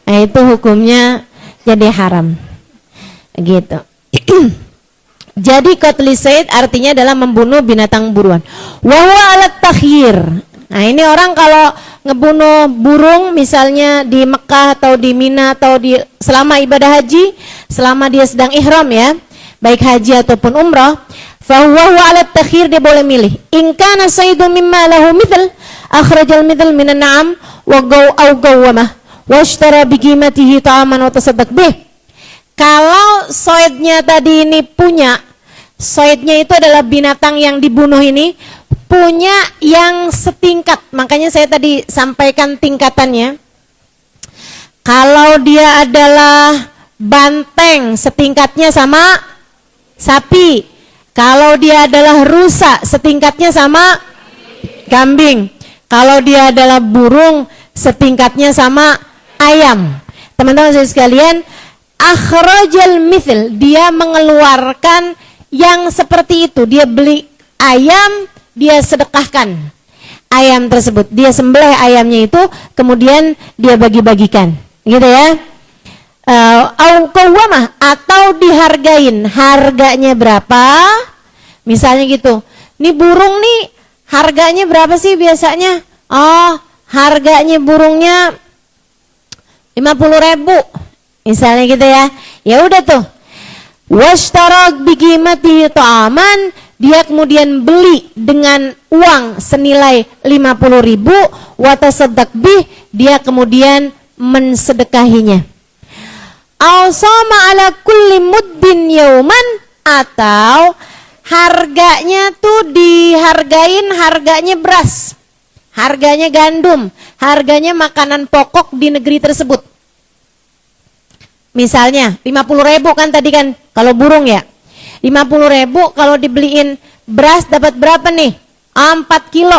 nah itu hukumnya jadi haram. Gitu. Jadi qatli sayd artinya adalah membunuh binatang buruan. Wa huwa alat takhir. Nah, ini orang kalau ngebunuh burung misalnya di Mekah atau di Mina atau di selama ibadah haji, selama dia sedang ihram ya, baik haji ataupun umrah, fa huwa alat takhir, dia boleh milih. In kana saydu mimma lahu mithl akhrajal mithl minan na'am wa gawwamah washtara biqimatihi ta'aman wa tasaddaq bih. Kalau soidnya tadi ini punya, soidnya itu adalah binatang yang dibunuh ini punya yang setingkat, makanya saya tadi sampaikan tingkatannya. Kalau dia adalah banteng, setingkatnya sama sapi. Kalau dia adalah rusa, setingkatnya sama kambing. Kalau dia adalah burung, setingkatnya sama ayam. Teman-teman saya sekalian, akhrajal mithl, dia mengeluarkan yang seperti itu. Dia beli ayam, dia sedekahkan ayam tersebut. Dia sembelih ayamnya itu, kemudian dia bagi-bagikan. Gitu ya. Atau dihargain, harganya berapa? Misalnya gitu. Nih burung nih harganya berapa sih biasanya? Oh, harganya burungnya 50.000. Misalnya gitu ya. Ya udah tuh. Washtarak biqimati ta'aman, dia kemudian beli dengan uang senilai 50.000, wa tasaddaq bih, dia kemudian mensedekahinya. Awsama ala kulli muddin yauman, atau harganya tuh dihargain harganya beras, harganya gandum, harganya makanan pokok di negeri tersebut. Misalnya 50.000 kan tadi kan kalau burung ya, 50.000 kalau dibeliin beras dapat berapa nih? 4 kilo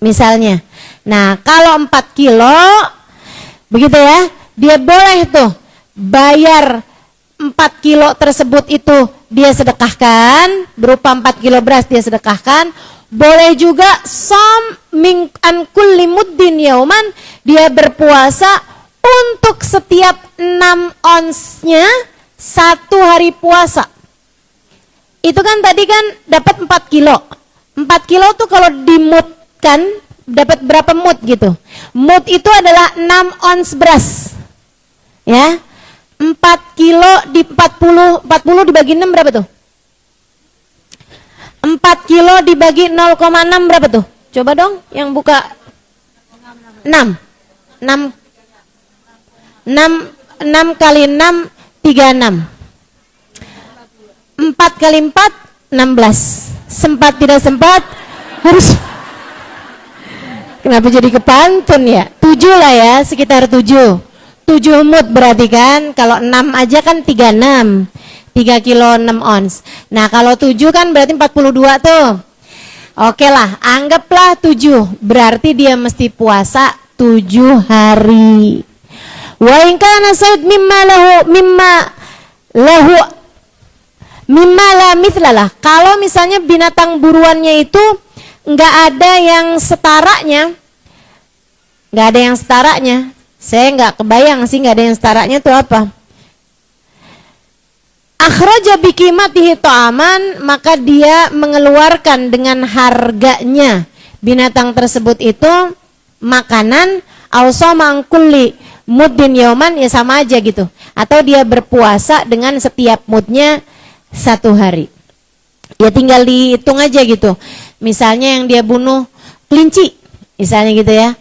misalnya. Nah kalau 4 kilo begitu ya, dia boleh tuh bayar 4 kilo tersebut itu dia sedekahkan, berupa 4 kilo beras dia sedekahkan. Boleh juga som min an kulli muddin yauman, dia berpuasa untuk setiap 6 onsnya 1 hari puasa. Itu kan tadi kan dapat 4 kilo. 4 kilo tuh kalau dimutkan dapat berapa mut gitu. Mut itu adalah 6 ons beras. Ya. 4 kilo di 40 dibagi 6 berapa tuh? 4 kilo dibagi 0,6 berapa tuh? Coba dong yang buka. 6 kali 6 36. 4 kali 4 16. Sempat tidak sempat harus. Kenapa jadi kepantun ya? 7 lah ya, sekitar 7. 7 mud berarti kan, kalau 6 aja kan 36, 3 kilo 6 ons. Nah kalau 7 kan berarti 42 tuh. Oke lah, anggaplah 7, berarti dia mesti puasa 7 hari. Wa in kana sayd mimma la mithlalah. Kalau misalnya binatang buruannya itu nggak ada yang setaranya, saya nggak kebayang sih nggak ada yang setaranya itu apa. Akhraja biqimatihi ta'aman, maka dia mengeluarkan dengan harganya binatang tersebut itu makanan, awsama an kulli muddin yauman, ya sama aja gitu. Atau dia berpuasa dengan setiap mudnya 1 hari. Ya tinggal dihitung aja gitu. Misalnya yang dia bunuh kelinci, misalnya gitu ya.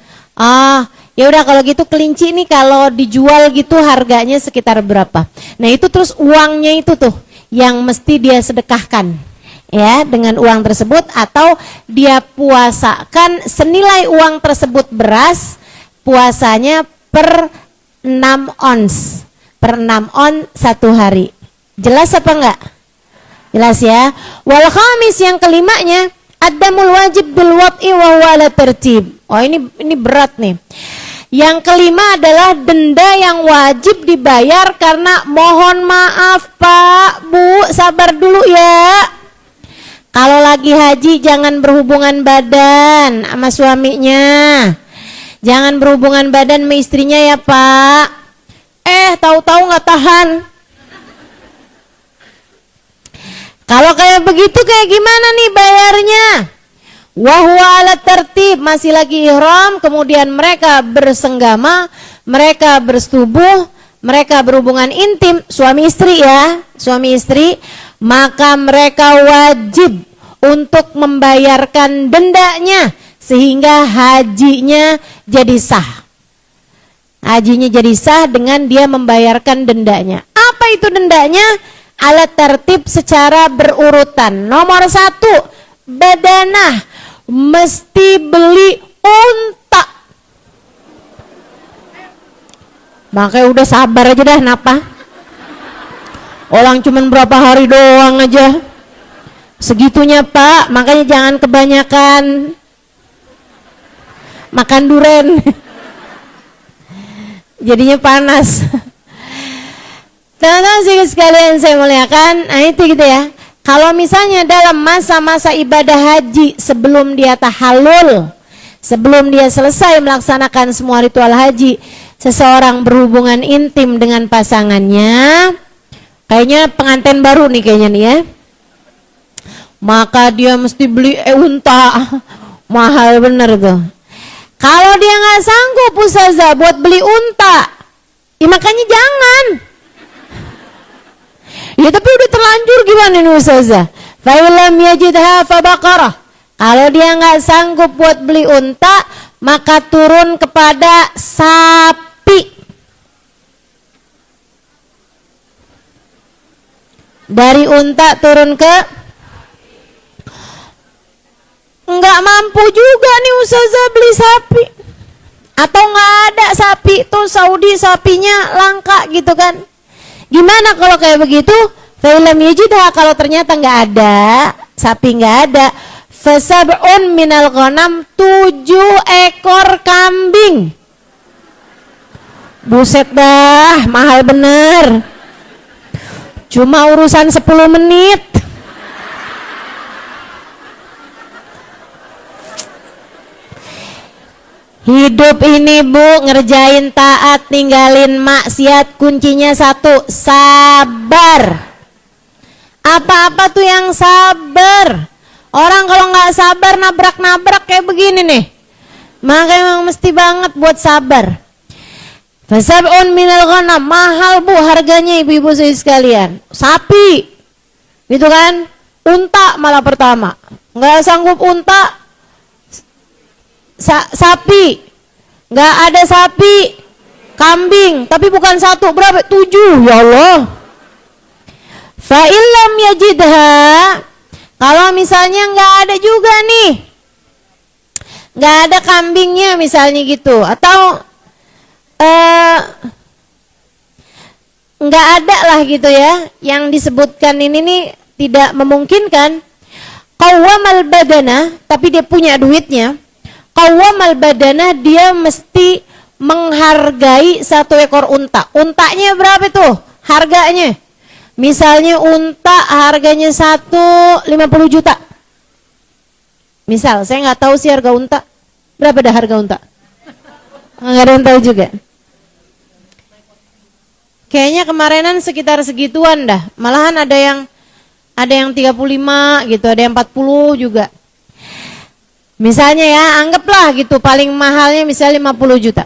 Ya udah kalau gitu kelinci ini kalau dijual gitu harganya sekitar berapa. Nah itu terus uangnya itu tuh yang mesti dia sedekahkan ya dengan uang tersebut, atau dia puasakan senilai uang tersebut beras, puasanya per 6 ons 1 hari. Jelas apa enggak? Jelas ya. Wal khamis, yang kelimanya, adamul wajib bil wad'i wa huwa ala tertib. Oh ini berat nih. Yang kelima adalah denda yang wajib dibayar karena mohon maaf Pak, Bu, sabar dulu ya. Kalau lagi haji jangan berhubungan badan sama suaminya. Jangan berhubungan badan sama istrinya ya Pak. Tahu-tahu nggak tahan. Kalau kayak begitu kayak gimana nih bayarnya? Wahwa ala tertib, masih lagi ihram, kemudian mereka bersenggama, mereka bersetubuh, mereka berhubungan intim, suami istri ya, suami istri, maka mereka wajib untuk membayarkan dendanya sehingga hajinya jadi sah. Hajinya jadi sah dengan dia membayarkan dendanya. Apa itu dendanya? Ala tertib secara berurutan. Nomor 1, badanah, mesti beli unta. Makanya udah sabar aja dah, napa? Orang cuman berapa hari doang aja segitunya Pak, makanya jangan kebanyakan makan duren. Jadinya panas. Teman-teman sekalian saya muliakan, nah itu gitu ya. Kalau misalnya dalam masa-masa ibadah haji sebelum dia tahallul, sebelum dia selesai melaksanakan semua ritual haji, seseorang berhubungan intim dengan pasangannya, kayaknya pengantin baru nih kayaknya nih ya, maka dia mesti beli unta. Mahal bener tuh. Kalau dia nggak sanggup Ustazah buat beli unta, ya makanya jangan. Ya tapi udah terlanjur gimana nih Ustazah? Fa'ilam yajidha fabaqarah. Kalau dia nggak sanggup buat beli unta, maka turun kepada sapi. Dari unta turun ke, nggak mampu juga nih Ustazah beli sapi, atau nggak ada sapi tuh Saudi, sapinya langka gitu kan. Gimana kalau kayak begitu? Fa'ilam yajidha, kalau ternyata nggak ada sapi, nggak ada, fasab'un minal ghanam, 7 ekor kambing. Buset dah, mahal bener. Cuma urusan 10 menit. Hidup ini Bu, ngerjain taat, ninggalin maksiat, kuncinya 1, sabar. Apa-apa tuh yang sabar. Orang kalau nggak sabar nabrak-nabrak kayak begini nih. Makanya memang mesti banget buat sabar. Fasab'un minal ghanam, mahal Bu harganya ibu-ibu sekalian. Sapi, gitu kan? Unta malah pertama. Nggak sanggup unta, sapi, nggak ada sapi, kambing, tapi bukan 1, berapa? 7, ya Allah. Fa'ilam yajidha, kalau misalnya nggak ada juga nih, nggak ada kambingnya misalnya gitu, atau nggak ada lah gitu ya, yang disebutkan ini nih tidak memungkinkan. Qawwamal badana, tapi dia punya duitnya. Qawwamal badana, dia mesti menghargai satu ekor unta. Untanya berapa tuh harganya? Misalnya unta harganya 50 juta. Misal, saya nggak tahu sih harga unta. Berapa dah harga unta? Nggak ada yang tahu juga. Kayaknya kemarinan sekitar segituan dah. Malahan ada yang 35 gitu, ada yang 40 juga. Misalnya ya, anggaplah gitu paling mahalnya misalnya 50 juta.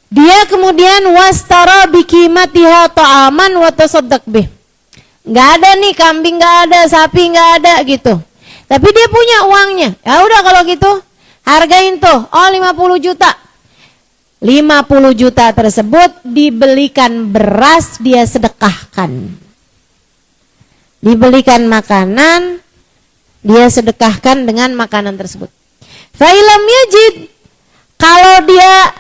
Dia kemudian wastara bikimatiha ta'aman wa tasaddaq bih. Enggak ada nih kambing, enggak ada sapi, enggak ada gitu. Tapi dia punya uangnya. Ya udah kalau gitu hargain tuh, 50 juta. 50 juta tersebut dibelikan beras, dia sedekahkan. Dibelikan makanan, dia sedekahkan dengan makanan tersebut. Fa'ilam yajid, kalau dia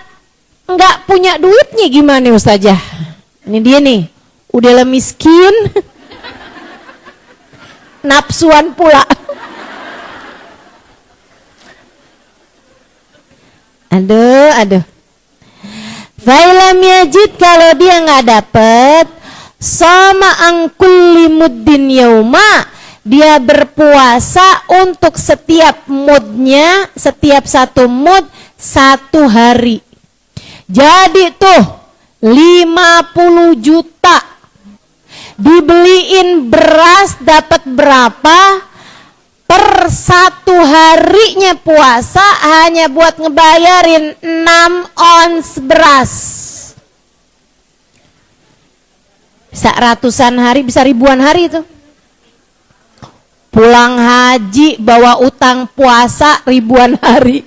enggak punya duitnya gimana Ustazah? Ini dia nih, udah miskin, napsuan pula. Aduh. Fa'ilam yajid, kalau dia nggak dapet, sama angkulli muddin yauma, dia berpuasa untuk setiap mudnya, setiap satu mud 1 hari. Jadi tuh 50 juta dibeliin beras dapat berapa? Per 1 harinya puasa hanya buat ngebayarin 6 ons beras. Bisa ratusan hari, bisa ribuan hari itu. Pulang haji bawa utang puasa ribuan hari.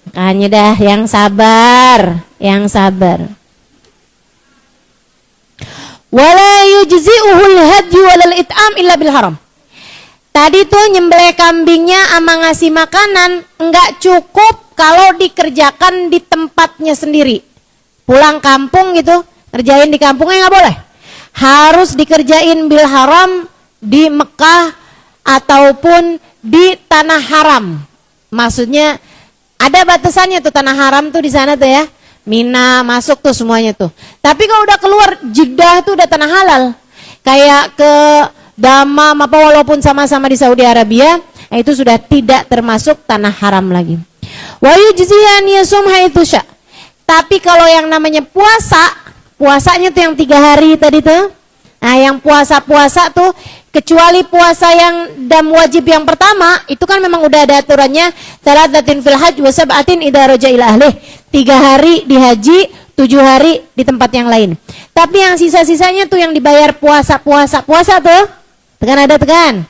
Makanya dah yang sabar, yang sabar. Wala yujzi'uhul hadyu walal it'am illa bil haram. Tadi tuh nyembelih kambingnya sama ngasih makanan enggak cukup kalau dikerjakan di tempatnya sendiri. Pulang kampung gitu, kerjain di kampungnya enggak boleh. Harus dikerjain bil haram di Mekah ataupun di tanah haram. Maksudnya ada batasannya tuh, tanah haram tuh di sana tuh ya. Mina masuk tuh semuanya tuh. Tapi kalau udah keluar Jeddah tuh udah tanah halal. Kayak ke Damam apa walaupun sama-sama di Saudi Arabia, itu sudah tidak termasuk tanah haram lagi. Wa yujziyan yasum haitsu sya. Tapi kalau yang namanya puasanya tuh yang 3 hari tadi tuh. Nah, yang puasa tuh kecuali puasa yang dam wajib yang pertama, itu kan memang udah ada aturannya, salatatin fil hajj wa sab'atin idza raja ila ahlih. 3 hari di haji, 7 hari di tempat yang lain. Tapi yang sisa-sisanya tuh yang dibayar puasa tuh, tekan.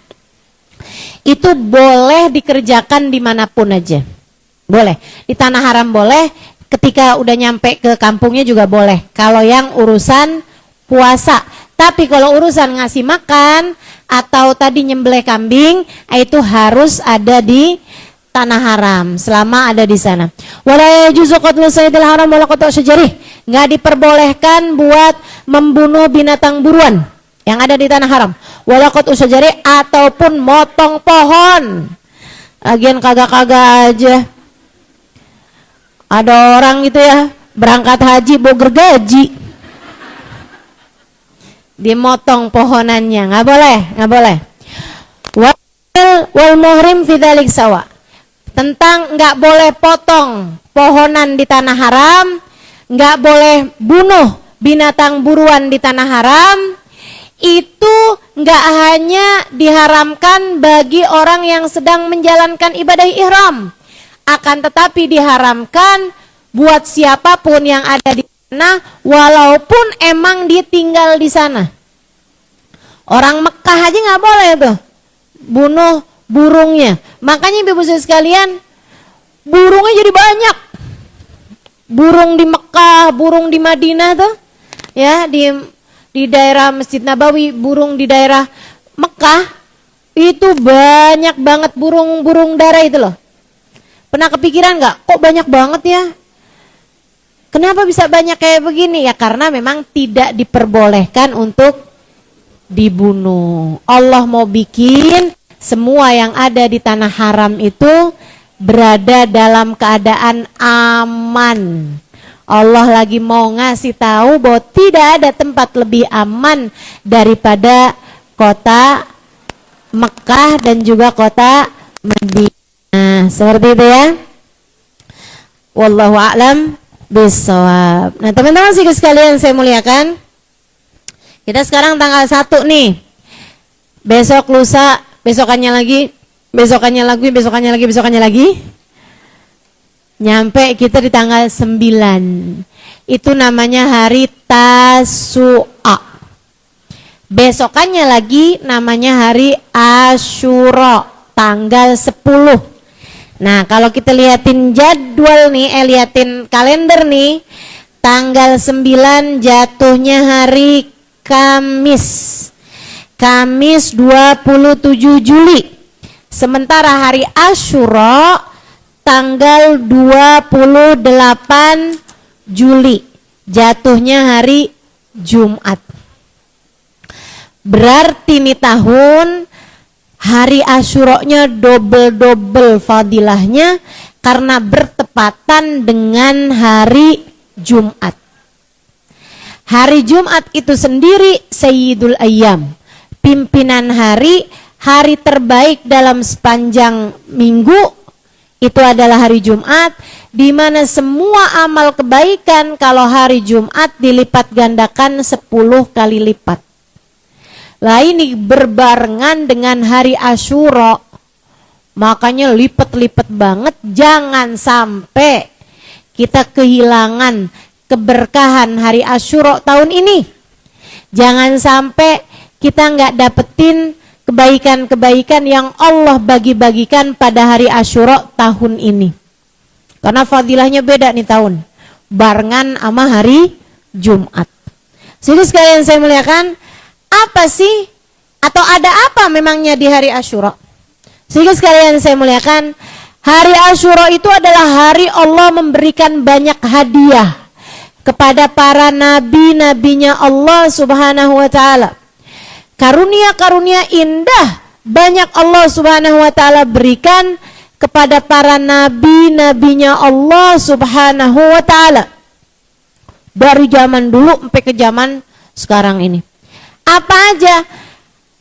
Itu boleh dikerjakan dimanapun aja. Boleh, di tanah haram boleh, ketika udah nyampe ke kampungnya juga boleh. Kalau yang urusan puasa. Tapi kalau urusan ngasih makan atau tadi nyembelih kambing, itu harus ada di tanah haram selama ada di sana. Wala yajuzu qatlu saydil haram wala qat'u syajarih. Enggak diperbolehkan buat membunuh binatang buruan yang ada di tanah haram. Wala qat'u syajarih, ataupun motong pohon. Lagian kagak-kagak aja. Ada orang gitu ya, berangkat haji bawa gergaji. Dimotong pohonannya, nggak boleh. Wal muhrim fi dzalik sawa. Tentang nggak boleh potong pohonan di tanah haram, nggak boleh bunuh binatang buruan di tanah haram. Itu nggak hanya diharamkan bagi orang yang sedang menjalankan ibadah ihram, akan tetapi diharamkan buat siapapun yang ada di sana, walaupun emang dia tinggal di sana. Orang Mekah aja nggak boleh tuh bunuh burungnya. Makanya ibu-ibu sekalian, burungnya jadi banyak. Burung di Mekah, burung di Madinah tuh, ya di daerah Masjid Nabawi, burung di daerah Mekah itu banyak banget burung-burung dara itu loh. Pernah kepikiran nggak? Kok banyak banget ya? Kenapa bisa banyak kayak begini? Ya karena memang tidak diperbolehkan untuk dibunuh. Allah mau bikin semua yang ada di tanah haram itu berada dalam keadaan aman. Allah lagi mau ngasih tahu bahwa tidak ada tempat lebih aman daripada kota Mekah dan juga kota Madinah. Seperti itu ya. Wallahu a'lam bishawab. Nah, teman-teman sekalian saya muliakan, kita sekarang tanggal 1 nih. Besok lusa, besokannya lagi, besokannya lagi, besokannya lagi, besokannya lagi. Nyampe kita di tanggal 9. Itu namanya hari Tasu'a. Besokannya lagi namanya hari Asyura, tanggal 10. Nah, kalau kita liatin jadwal nih, liatin kalender nih, tanggal 9 jatuhnya hari Kamis. Kamis 27 Juli. Sementara hari Asyura tanggal 28 Juli. Jatuhnya hari Jumat. Berarti nih tahun hari Asyuranya double fadilahnya karena bertepatan dengan hari Jumat. Hari Jumat itu sendiri Sayyidul Ayyam, pimpinan hari, hari terbaik dalam sepanjang minggu itu adalah hari Jumat, di mana semua amal kebaikan kalau hari Jumat dilipat gandakan 10 kali lipat. Lah ini berbarengan dengan hari Asyura, makanya lipat-lipat banget. Jangan sampai kita kehilangan keberkahan hari Asyura tahun ini. Jangan sampai kita nggak dapetin kebaikan-kebaikan yang Allah bagi-bagikan pada hari Asyura tahun ini. Karena fadilahnya beda nih tahun, barengan sama hari Jumat. Jadi sekalian saya muliakan, apa sih atau ada apa memangnya di hari Asyura? Sehingga sekalian saya muliakan, hari Asyura itu adalah hari Allah memberikan banyak hadiah kepada para nabi-nabinya Allah Subhanahu wa taala. Karunia-karunia indah banyak Allah Subhanahu wa taala berikan kepada para nabi-nabinya Allah Subhanahu wa taala. Dari zaman dulu sampai ke zaman sekarang ini. Apa aja?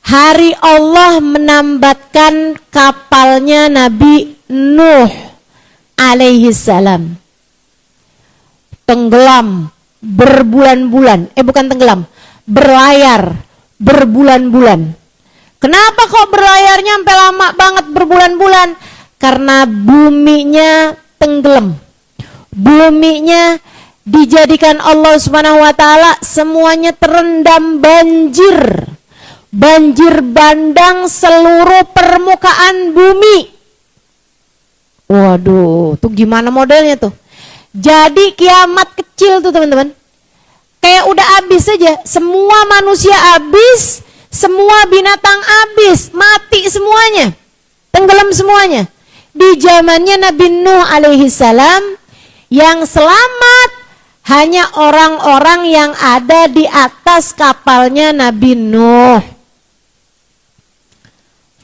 Hari Allah menambatkan kapalnya Nabi Nuh alaihi salam. Tenggelam berbulan-bulan. Bukan tenggelam, berlayar berbulan-bulan. Kenapa kok berlayarnya sampai lama banget berbulan-bulan? Karena buminya tenggelam. Buminya dijadikan Allah Subhanahu wa taala semuanya terendam banjir. Banjir bandang seluruh permukaan bumi. Waduh, tuh gimana modelnya tuh? Jadi kiamat kecil tuh teman-teman. Kayak udah habis saja, semua manusia habis, semua binatang habis, mati semuanya. Tenggelam semuanya. Di zamannya Nabi Nuh alaihi salam, yang selamat hanya orang-orang yang ada di atas kapalnya Nabi Nuh,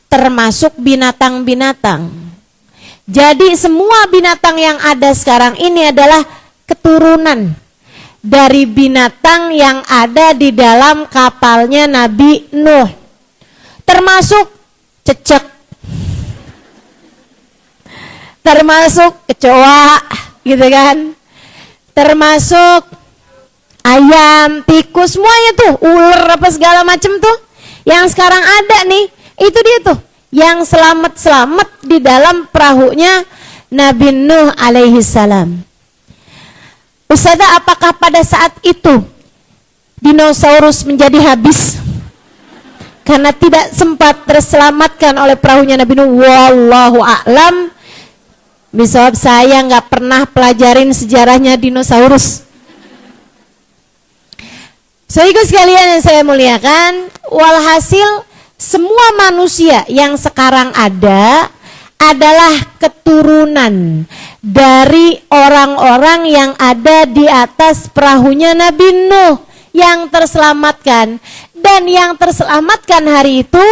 termasuk binatang-binatang. Jadi semua binatang yang ada sekarang ini adalah keturunan dari binatang yang ada di dalam kapalnya Nabi Nuh, termasuk cecek, termasuk kecoa, gitu kan, termasuk ayam, tikus, semuanya tuh, ular apa segala macam tuh, yang sekarang ada nih, itu dia tuh, yang selamat-selamat di dalam perahunya Nabi Nuh alaihi salam. Ustazah, apakah pada saat itu dinosaurus menjadi habis karena tidak sempat terselamatkan oleh perahunya Nabi Nuh? Wallahu a'lam bishawab. Saya nggak pernah pelajarin sejarahnya dinosaurus. Saudara sekalian yang saya muliakan, walhasil semua manusia yang sekarang ada adalah keturunan dari orang-orang yang ada di atas perahunya Nabi Nuh yang terselamatkan. Dan yang terselamatkan hari itu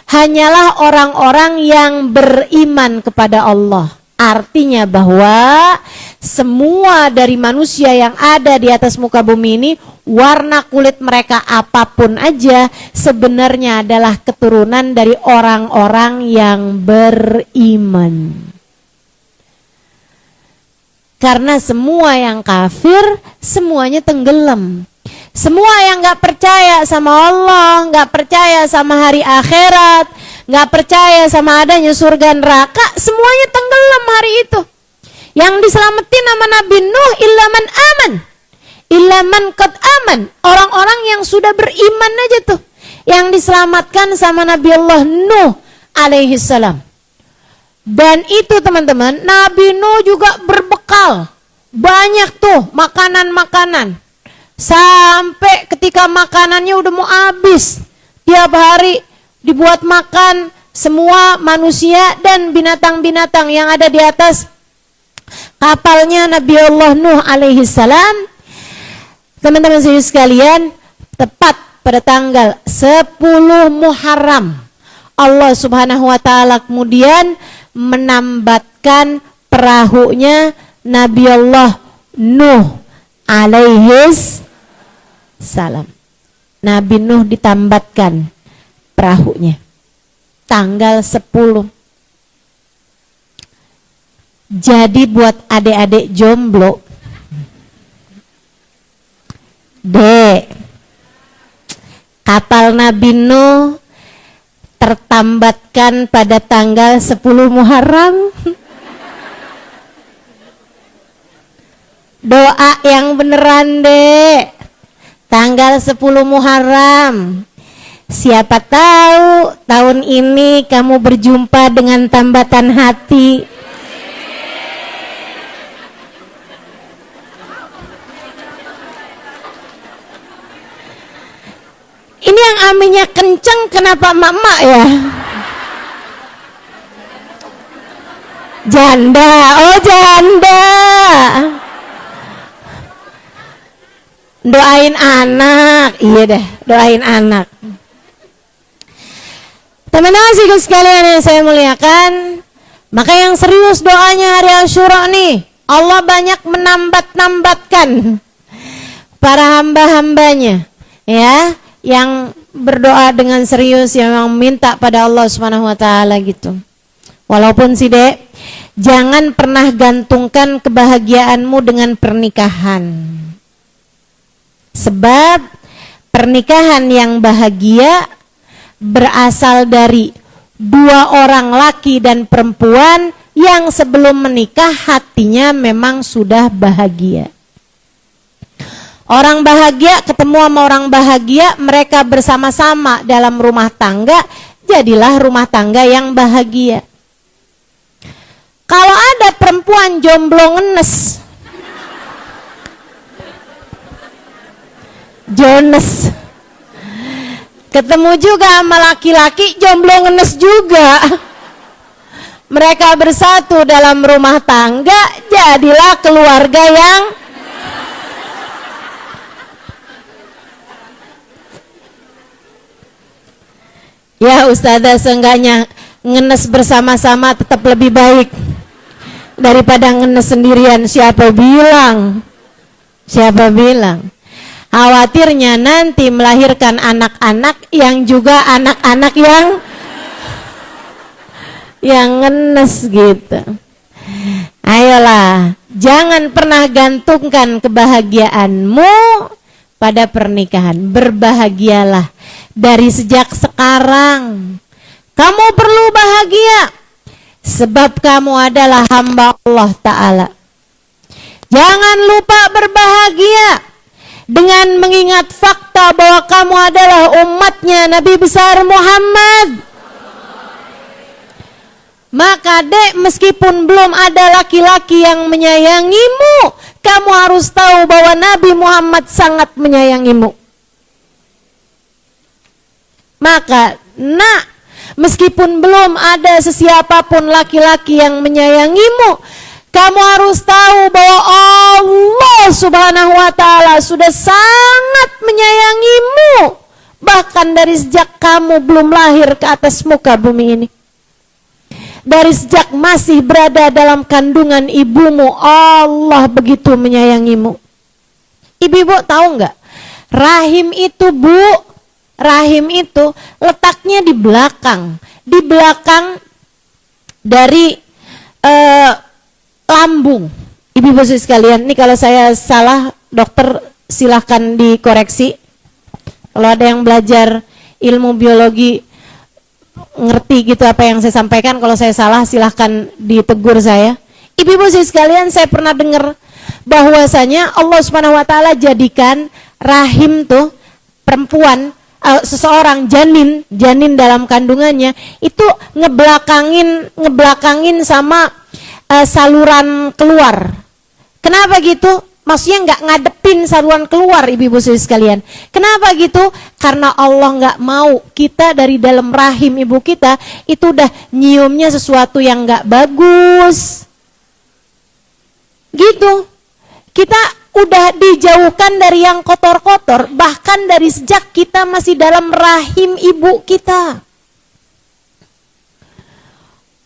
hanyalah orang-orang yang beriman kepada Allah. Artinya bahwa semua dari manusia yang ada di atas muka bumi ini, warna kulit mereka apapun aja, sebenarnya adalah keturunan dari orang-orang yang beriman. Karena semua yang kafir, semuanya tenggelam. Semua yang gak percaya sama Allah, gak percaya sama hari akhirat, gak percaya sama adanya surga neraka, semuanya tenggelam hari itu. Yang diselamatin sama Nabi Nuh ilaman aman, ilaman qad aman, orang-orang yang sudah beriman aja tuh yang diselamatkan sama Nabi Allah Nuh alaihi salam. Dan itu teman-teman, Nabi Nuh juga berbekal banyak tuh makanan-makanan. Sampai ketika makanannya udah mau habis, tiap hari dibuat makan semua manusia dan binatang-binatang yang ada di atas kapalnya Nabi Allah Nuh alaihi salam. Teman-teman sekalian, tepat pada tanggal 10 Muharram, Allah Subhanahu wa taala kemudian menambatkan perahunya Nabi Allah Nuh alaihi salam. Nabi Nuh ditambatkan perahunya tanggal 10. Jadi buat adik-adik jomblo, Dek, kapal Nabi Nuh tertambatkan pada tanggal 10 Muharram. Doa yang beneran, Dek. Tanggal 10 Muharram. Siapa tahu tahun ini kamu berjumpa dengan tambatan hati. Ini yang aminnya kenceng, kenapa emak-emak ya? Janda, oh janda. Doain anak, iya deh, doain anak. Teman-teman sekalian yang saya muliakan, maka yang serius doanya hari Asyura nih, Allah banyak menambat-nambatkan para hamba-hambanya, ya, yang berdoa dengan serius, yang minta pada Allah Subhanahu wa taala gitu. Walaupun sih, Dek, jangan pernah gantungkan kebahagiaanmu dengan pernikahan. Sebab pernikahan yang bahagia berasal dari dua orang laki dan perempuan yang sebelum menikah hatinya memang sudah bahagia. Orang bahagia ketemu sama orang bahagia, mereka bersama-sama dalam rumah tangga, jadilah rumah tangga yang bahagia. Kalau ada perempuan jomblo ngenes, Jones, ketemu juga sama laki-laki jomblo ngenes juga, mereka bersatu dalam rumah tangga, jadilah keluarga yang ya Ustazah, seenggaknya ngenes bersama-sama tetap lebih baik daripada ngenes sendirian. Siapa bilang? Khawatirnya nanti melahirkan anak-anak yang juga anak-anak yang ngenes gitu. Ayolah, jangan pernah gantungkan kebahagiaanmu pada pernikahan. Berbahagialah dari sejak sekarang. Kamu perlu bahagia sebab kamu adalah hamba Allah Ta'ala. Jangan lupa berbahagia dengan mengingat fakta bahwa kamu adalah umatnya Nabi besar Muhammad. Maka Dek, meskipun belum ada laki-laki yang menyayangimu, kamu harus tahu bahwa Nabi Muhammad sangat menyayangimu. Maka nak, Meskipun belum ada sesiapapun laki-laki yang menyayangimu, kamu harus tahu bahwa Allah Subhanahu wa ta'ala sudah sangat menyayangimu, bahkan dari sejak kamu belum lahir ke atas muka bumi ini. Dari sejak masih berada dalam kandungan ibumu, Allah begitu menyayangimu. Ibu-ibu tahu nggak? Rahim itu, Bu, rahim itu letaknya di belakang dari lambung. Ibu-ibu sekalian, ini kalau saya salah, dokter silahkan dikoreksi. Kalau ada yang belajar ilmu biologi ngerti gitu apa yang saya sampaikan, kalau saya salah silahkan ditegur saya. Ibu-ibu sekalian, saya pernah dengar bahwasanya Allah Subhanahu wa ta'ala jadikan rahim tuh perempuan, seseorang janin dalam kandungannya itu ngebelakangin sama saluran keluar. Kenapa gitu? Maksudnya nggak ngadepin saluran keluar, ibu-ibu sekalian. Kenapa gitu? Karena Allah nggak mau kita dari dalam rahim ibu kita itu udah nyiumnya sesuatu yang nggak bagus. Gitu. Kita udah dijauhkan dari yang kotor-kotor, bahkan dari sejak kita masih dalam rahim ibu kita.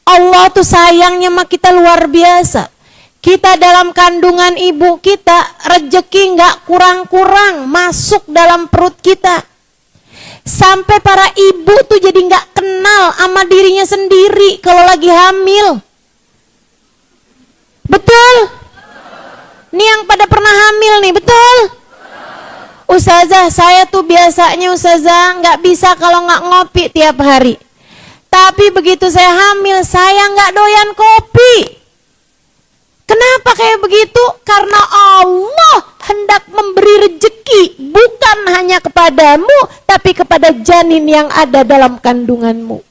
Allah tuh sayangnya sama kita luar biasa. Kita dalam kandungan ibu kita, rejeki nggak kurang-kurang masuk dalam perut kita. Sampai para ibu tuh jadi nggak kenal sama dirinya sendiri kalau lagi hamil. Betul? Nih yang pada pernah hamil nih, betul? Ustazah, saya tuh biasanya Ustazah nggak bisa kalau nggak ngopi tiap hari. Tapi begitu saya hamil, saya nggak doyan kopi. Kenapa kayak begitu? Karena Allah hendak memberi rezeki bukan hanya kepadamu, tapi kepada janin yang ada dalam kandunganmu.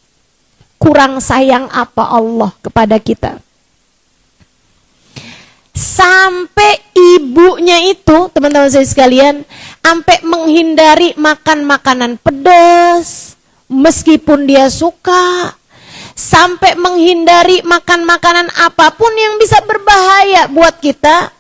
Kurang sayang apa Allah kepada kita? Sampai ibunya itu, teman-teman saya sekalian, sampai menghindari makan makanan pedas meskipun dia suka, sampai menghindari makan makanan apapun yang bisa berbahaya buat kita,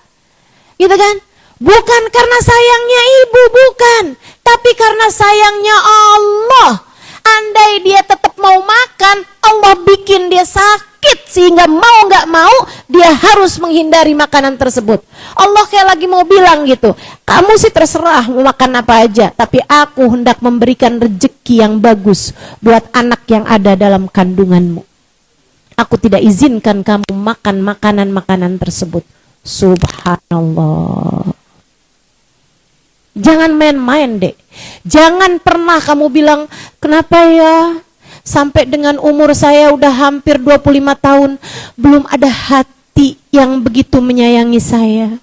gitu kan? Bukan karena sayangnya ibu, bukan, tapi karena sayangnya Allah. Andai dia tetap mau makan, Allah bikin dia sakit sehingga mau nggak mau dia harus menghindari makanan tersebut. Allah kayak lagi mau bilang gitu, kamu sih terserah mau makan apa aja, tapi aku hendak memberikan rezeki yang bagus buat anak yang ada dalam kandunganmu. Aku tidak izinkan kamu makan makanan-makanan tersebut. Subhanallah. Jangan main-main deh. Jangan pernah kamu bilang, kenapa ya sampai dengan umur saya udah hampir 25 tahun belum ada hati yang begitu menyayangi saya.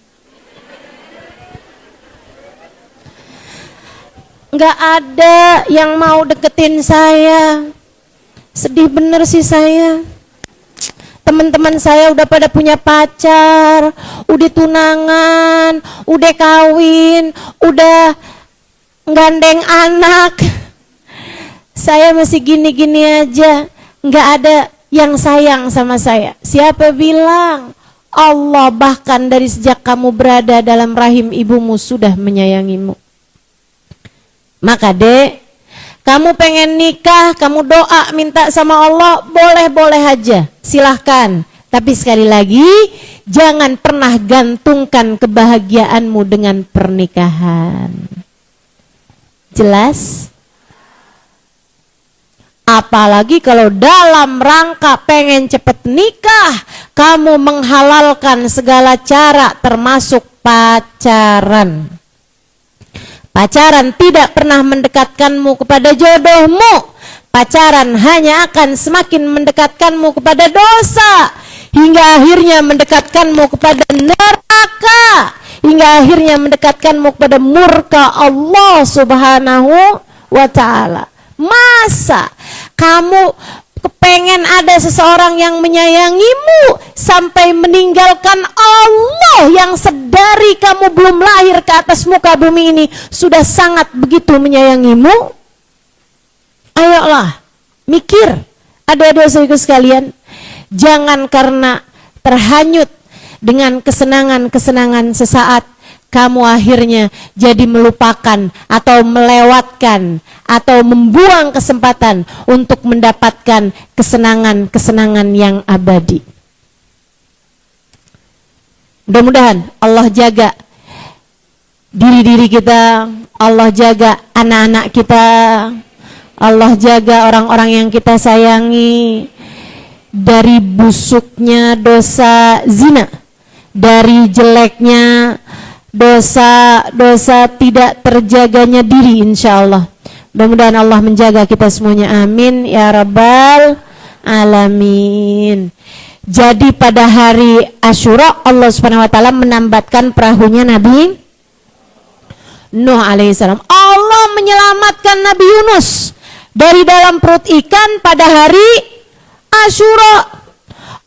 Nggak ada yang mau deketin saya. Sedih bener sih saya. Teman-teman saya udah pada punya pacar, udah tunangan, udah kawin, udah gandeng anak. Saya masih gini-gini aja, nggak ada yang sayang sama saya. Siapa bilang? Allah bahkan dari sejak kamu berada dalam rahim ibumu sudah menyayangimu. Maka dek, kamu pengen nikah, kamu doa minta sama Allah, boleh-boleh aja, silahkan. Tapi sekali lagi, jangan pernah gantungkan kebahagiaanmu dengan pernikahan. Jelas? Apalagi kalau dalam rangka pengen cepet nikah, kamu menghalalkan segala cara termasuk pacaran. Pacaran tidak pernah mendekatkanmu kepada jodohmu. Pacaran hanya akan semakin mendekatkanmu kepada dosa, hingga akhirnya mendekatkanmu kepada neraka, hingga akhirnya mendekatkanmu kepada murka Allah Subhanahu wa ta'ala. Masa kamu kepengen ada seseorang yang menyayangimu sampai meninggalkan Allah yang sedari kamu belum lahir ke atas muka bumi ini sudah sangat begitu menyayangimu? Ayolah, Mikir, adik-adik saudaraku sekalian, jangan karena terhanyut dengan kesenangan-kesenangan sesaat, kamu akhirnya jadi melupakan atau melewatkan atau membuang kesempatan untuk mendapatkan kesenangan-kesenangan yang abadi. Mudah-mudahan Allah jaga diri-diri kita, Allah jaga anak-anak kita, Allah jaga orang-orang yang kita sayangi dari busuknya dosa zina, dari jeleknya dosa-dosa tidak terjaganya diri, insya Allah. Mudah-mudahan Allah menjaga kita semuanya, amin ya rabbal alamin. Jadi pada hari Asyura Allah Subhanahu wa taala menambatkan perahunya Nabi Nuh alaihissalam. Allah menyelamatkan Nabi Yunus dari dalam perut ikan pada hari Asyura.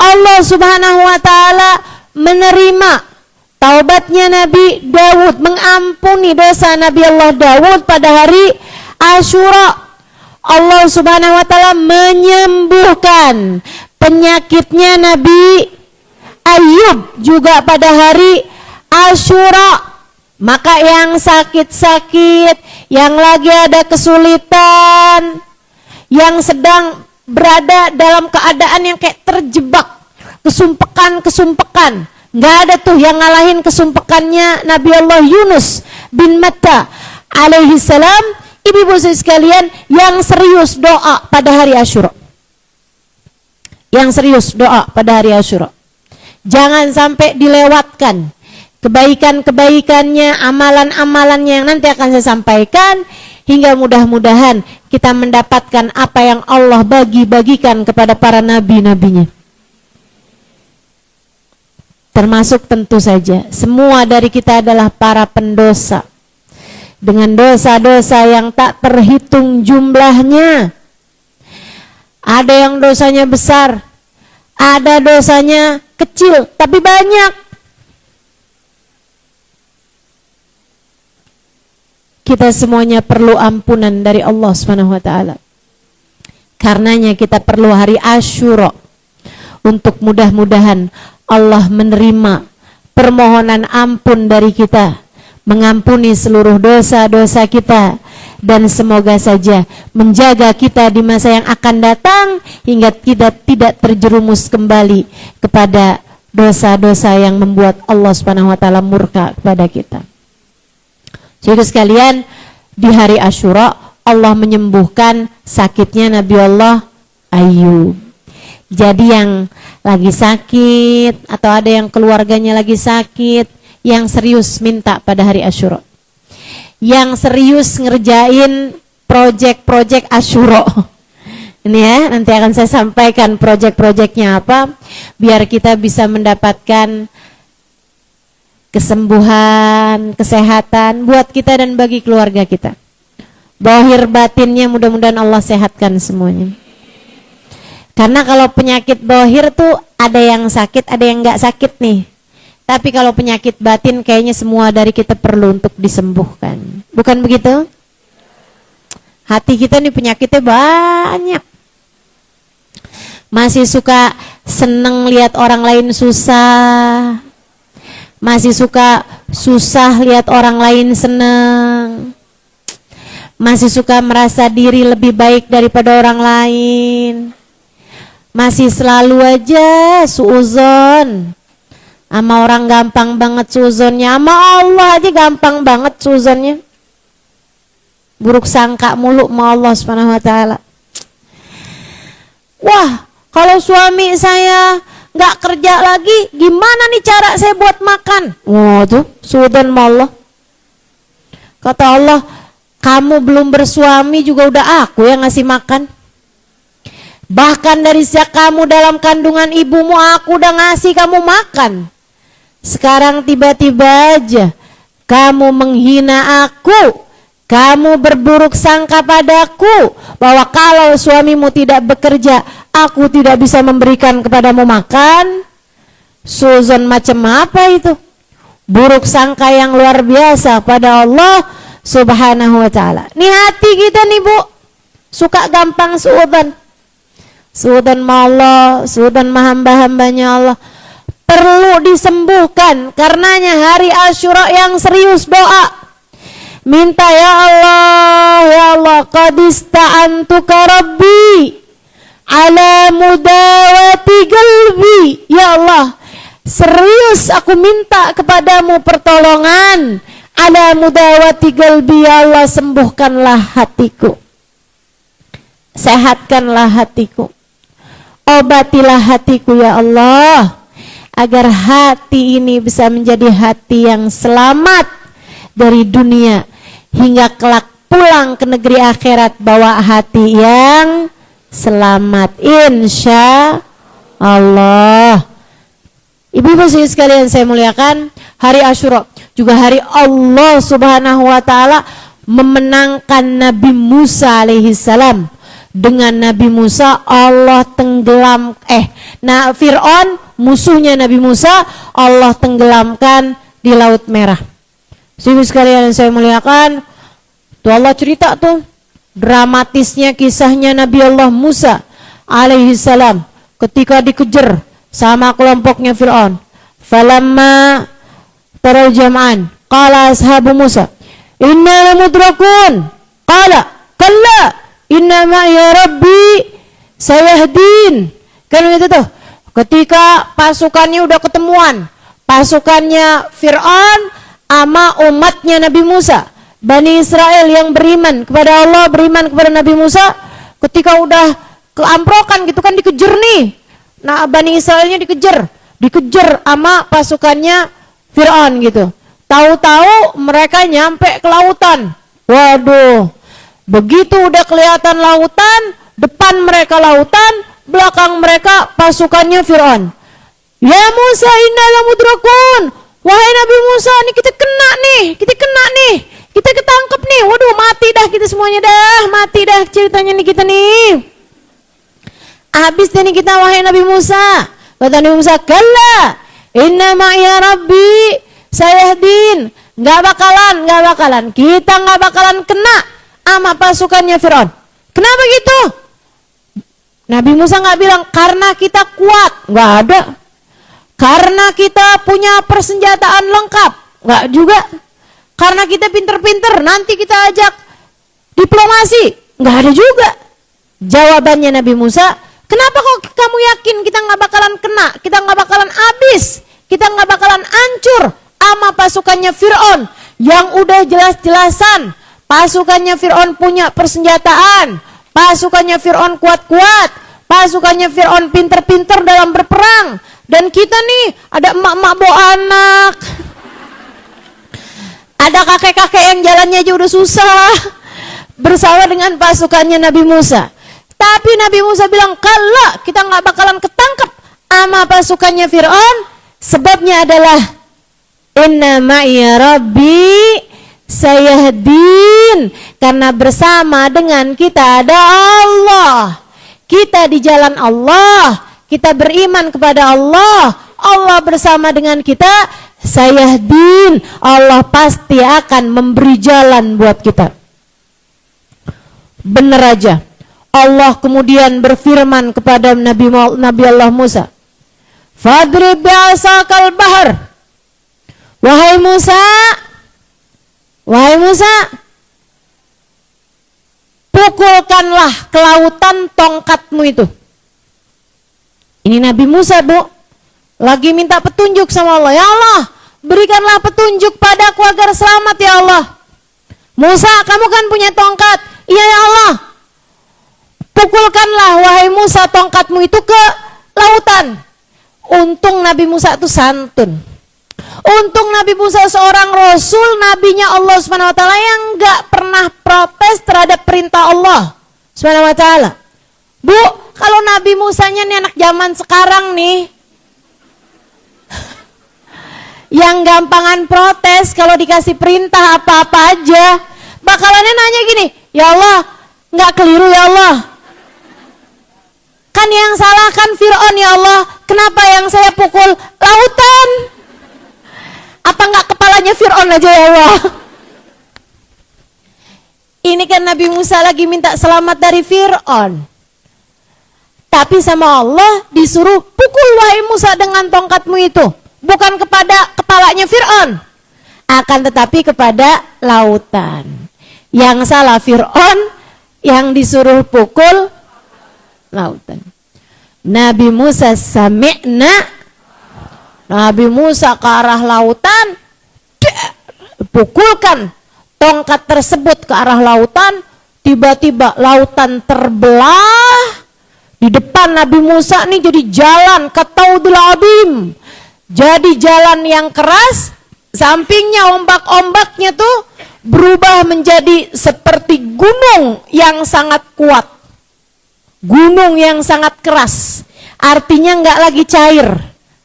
Allah Subhanahu wa taala menerima taubatnya Nabi Daud, mengampuni dosa Nabi Allah Daud pada hari Asyura. Allah Subhanahu wa taala menyembuhkan penyakitnya Nabi Ayub juga pada hari Asyura. Maka yang sakit-sakit, yang lagi ada kesulitan, yang sedang berada dalam keadaan yang kayak terjebak, kesumpekan, nggak ada tuh yang ngalahin kesumpekannya Nabi Allah Yunus bin Matta alaihi salam. Ibu-ibu sekalian, yang serius doa pada hari Asyura, yang serius doa pada hari Asyura, jangan sampai dilewatkan kebaikan-kebaikannya, amalan-amalannya yang nanti akan saya sampaikan, hingga mudah-mudahan kita mendapatkan apa yang Allah bagi-bagikan kepada para nabi-nabinya. Termasuk tentu saja semua dari kita adalah para pendosa dengan dosa-dosa yang tak terhitung jumlahnya. Ada yang dosanya besar, ada dosanya kecil tapi banyak. Kita semuanya perlu ampunan dari Allah Subhanahu wa taala. Karenanya kita perlu hari Asyura untuk mudah-mudahan Allah menerima permohonan ampun dari kita, mengampuni seluruh dosa-dosa kita, dan semoga saja menjaga kita di masa yang akan datang hingga kita tidak terjerumus kembali kepada dosa-dosa yang membuat Allah Subhanahu wa taala murka kepada kita. Jadi sekalian, di hari Asyura Allah menyembuhkan sakitnya Nabi Allah Ayub. Jadi yang lagi sakit atau ada yang keluarganya lagi sakit, yang serius minta pada hari Asyura, yang serius ngerjain project-project Asyura. Ini ya, nanti akan saya sampaikan project-projectnya apa, biar kita bisa mendapatkan kesembuhan, kesehatan buat kita dan bagi keluarga kita. Zahir batinnya mudah-mudahan Allah sehatkan semuanya. Karena kalau penyakit zahir tuh ada yang sakit, ada yang nggak sakit nih. Tapi kalau penyakit batin kayaknya semua dari kita perlu untuk disembuhkan. Bukan begitu? Hati kita nih penyakitnya banyak. Masih suka seneng lihat orang lain susah. Masih suka susah lihat orang lain seneng. Masih suka merasa diri lebih baik daripada orang lain. Masih selalu aja suuzon. Sama orang gampang banget suuzonnya, sama Allah aja gampang banget suuzonnya. Buruk sangka mulu sama Allah Subhanahu wa taala. Wah, kalau suami saya nggak kerja lagi, gimana nih cara saya buat makan? Oh tuh, suudzon sama Allah. Kata Allah, kamu belum bersuami juga udah aku yang ngasih makan. Bahkan dari sejak kamu dalam kandungan ibumu, aku udah ngasih kamu makan. Sekarang tiba-tiba aja kamu menghina aku, kamu berburuk sangka padaku bahwa kalau suamimu tidak bekerja, aku tidak bisa memberikan kepadamu makan. Suuzon macam apa itu? Buruk sangka yang luar biasa pada Allah Subhanahu wa taala. Nih hati kita nih Bu, suka gampang suudzon. Suudan Allah, suudan hamba-hambanya Allah perlu disembuhkan. Karenanya hari Asyura yang serius doa. Minta ya Allah, qad ista'antuka rabbi ala mudawati qalbi. Ya Allah, serius aku minta kepadamu pertolongan. Ala mudawati qalbi, ya Allah, sembuhkanlah hatiku. Sehatkanlah hatiku. Obatilah hatiku ya Allah, agar hati ini bisa menjadi hati yang selamat dari dunia hingga kelak pulang ke negeri akhirat bawa hati yang selamat, insya Allah. Ibu-ibu sekalian saya muliakan, hari Asyura juga hari Allah Subhanahu wa taala memenangkan Nabi Musa alaihi salam. Dengan Nabi Musa Allah tenggelam Fir'aun musuhnya Nabi Musa Allah tenggelamkan di Laut Merah. Ibu sekalian saya muliakan, tuh Allah cerita tuh dramatisnya kisahnya Nabi Allah Musa alaihi salam ketika dikejar sama kelompoknya Fir'aun. Falamma taral jam'an qala ashabu Musa inna lamudrakun qala kalla inna ma'iya rabbi sayahdin. Kan gitu tuh, ketika pasukannya udah ketemuan, pasukannya Fir'aun sama umatnya Nabi Musa, Bani Israel yang beriman kepada Allah, beriman kepada Nabi Musa, ketika udah keamprokan gitu kan, dikejar nih. Nah, Bani Israelnya dikejar sama pasukannya Fir'aun gitu. Tahu-tahu mereka nyampe ke lautan. Waduh, begitu udah kelihatan lautan, depan mereka lautan, belakang mereka pasukannya Fir'aun. Ya Musa, inna lamudrakun. Wahai Nabi Musa, nih kita kena nih, kita ketangkep nih. Waduh, mati dah kita semuanya dah, mati dah ceritanya nih kita nih. Habis deh nih kita, wahai Nabi Musa. Kata Nabi Musa, kalla inna ma'iya rabbi sayahdin. Gak bakalan, kita gak bakalan kena sama pasukannya Fir'aun. Kenapa gitu? Nabi Musa gak bilang karena kita kuat, gak ada. Karena kita punya persenjataan lengkap, gak juga. Karena kita pinter-pinter, nanti kita ajak diplomasi, gak ada juga. Jawabannya Nabi Musa, kenapa kok kamu yakin kita gak bakalan kena, kita gak bakalan habis, kita gak bakalan hancur sama pasukannya Fir'aun yang udah jelas-jelasan pasukannya Fir'aun punya persenjataan, pasukannya Fir'aun kuat-kuat, pasukannya Fir'aun pinter-pinter dalam berperang, dan kita nih ada emak-emak bawa anak, ada kakek-kakek yang jalannya aja udah susah bersama dengan pasukannya Nabi Musa. Tapi Nabi Musa bilang, kalau kita nggak bakalan ketangkep sama pasukannya Fir'aun, sebabnya adalah inna ma'iya rabbi sayahdin, karena bersama dengan kita ada Allah. Kita di jalan Allah, kita beriman kepada Allah, Allah bersama dengan kita, sayahdin, Allah pasti akan memberi jalan buat kita. Bener aja, Allah kemudian berfirman kepada Nabi Allah Musa, fadrib bi'asakal bahar. Wahai Musa, pukulkanlah ke lautan tongkatmu itu. Ini Nabi Musa, Bu, lagi minta petunjuk sama Allah. Ya Allah, berikanlah petunjuk padaku agar selamat ya Allah. Musa, kamu kan punya tongkat. Iya ya Allah. Pukulkanlah wahai Musa tongkatmu itu ke lautan. Untung Nabi Musa itu santun. Untung Nabi Musa seorang rasul, nabinya Allah SWT yang gak pernah protes terhadap perintah Allah SWT. Bu, kalau Nabi Musanya nih anak zaman sekarang nih, yang gampangan protes kalau dikasih perintah apa-apa aja, bakalannya nanya gini, ya Allah, gak keliru ya Allah. Kan yang salah kan Fir'aun ya Allah, kenapa yang saya pukul lautan? Apa nggak kepalanya Fir'aun aja ya Allah? Ini kan Nabi Musa lagi minta selamat dari Fir'aun. Tapi sama Allah disuruh pukul wahai Musa dengan tongkatmu itu. Bukan kepada kepalanya Fir'aun, akan tetapi kepada lautan. Yang salah Fir'aun, yang disuruh pukul lautan. Nabi Musa sami'na, Nabi Musa ke arah lautan, pukulkan tongkat tersebut ke arah lautan. Tiba-tiba lautan terbelah. Di depan Nabi Musa nih jadi jalan kataudul abim, jadi jalan yang keras. Sampingnya ombak-ombaknya tuh berubah menjadi seperti gunung yang sangat kuat, gunung yang sangat keras. Artinya nggak lagi cair,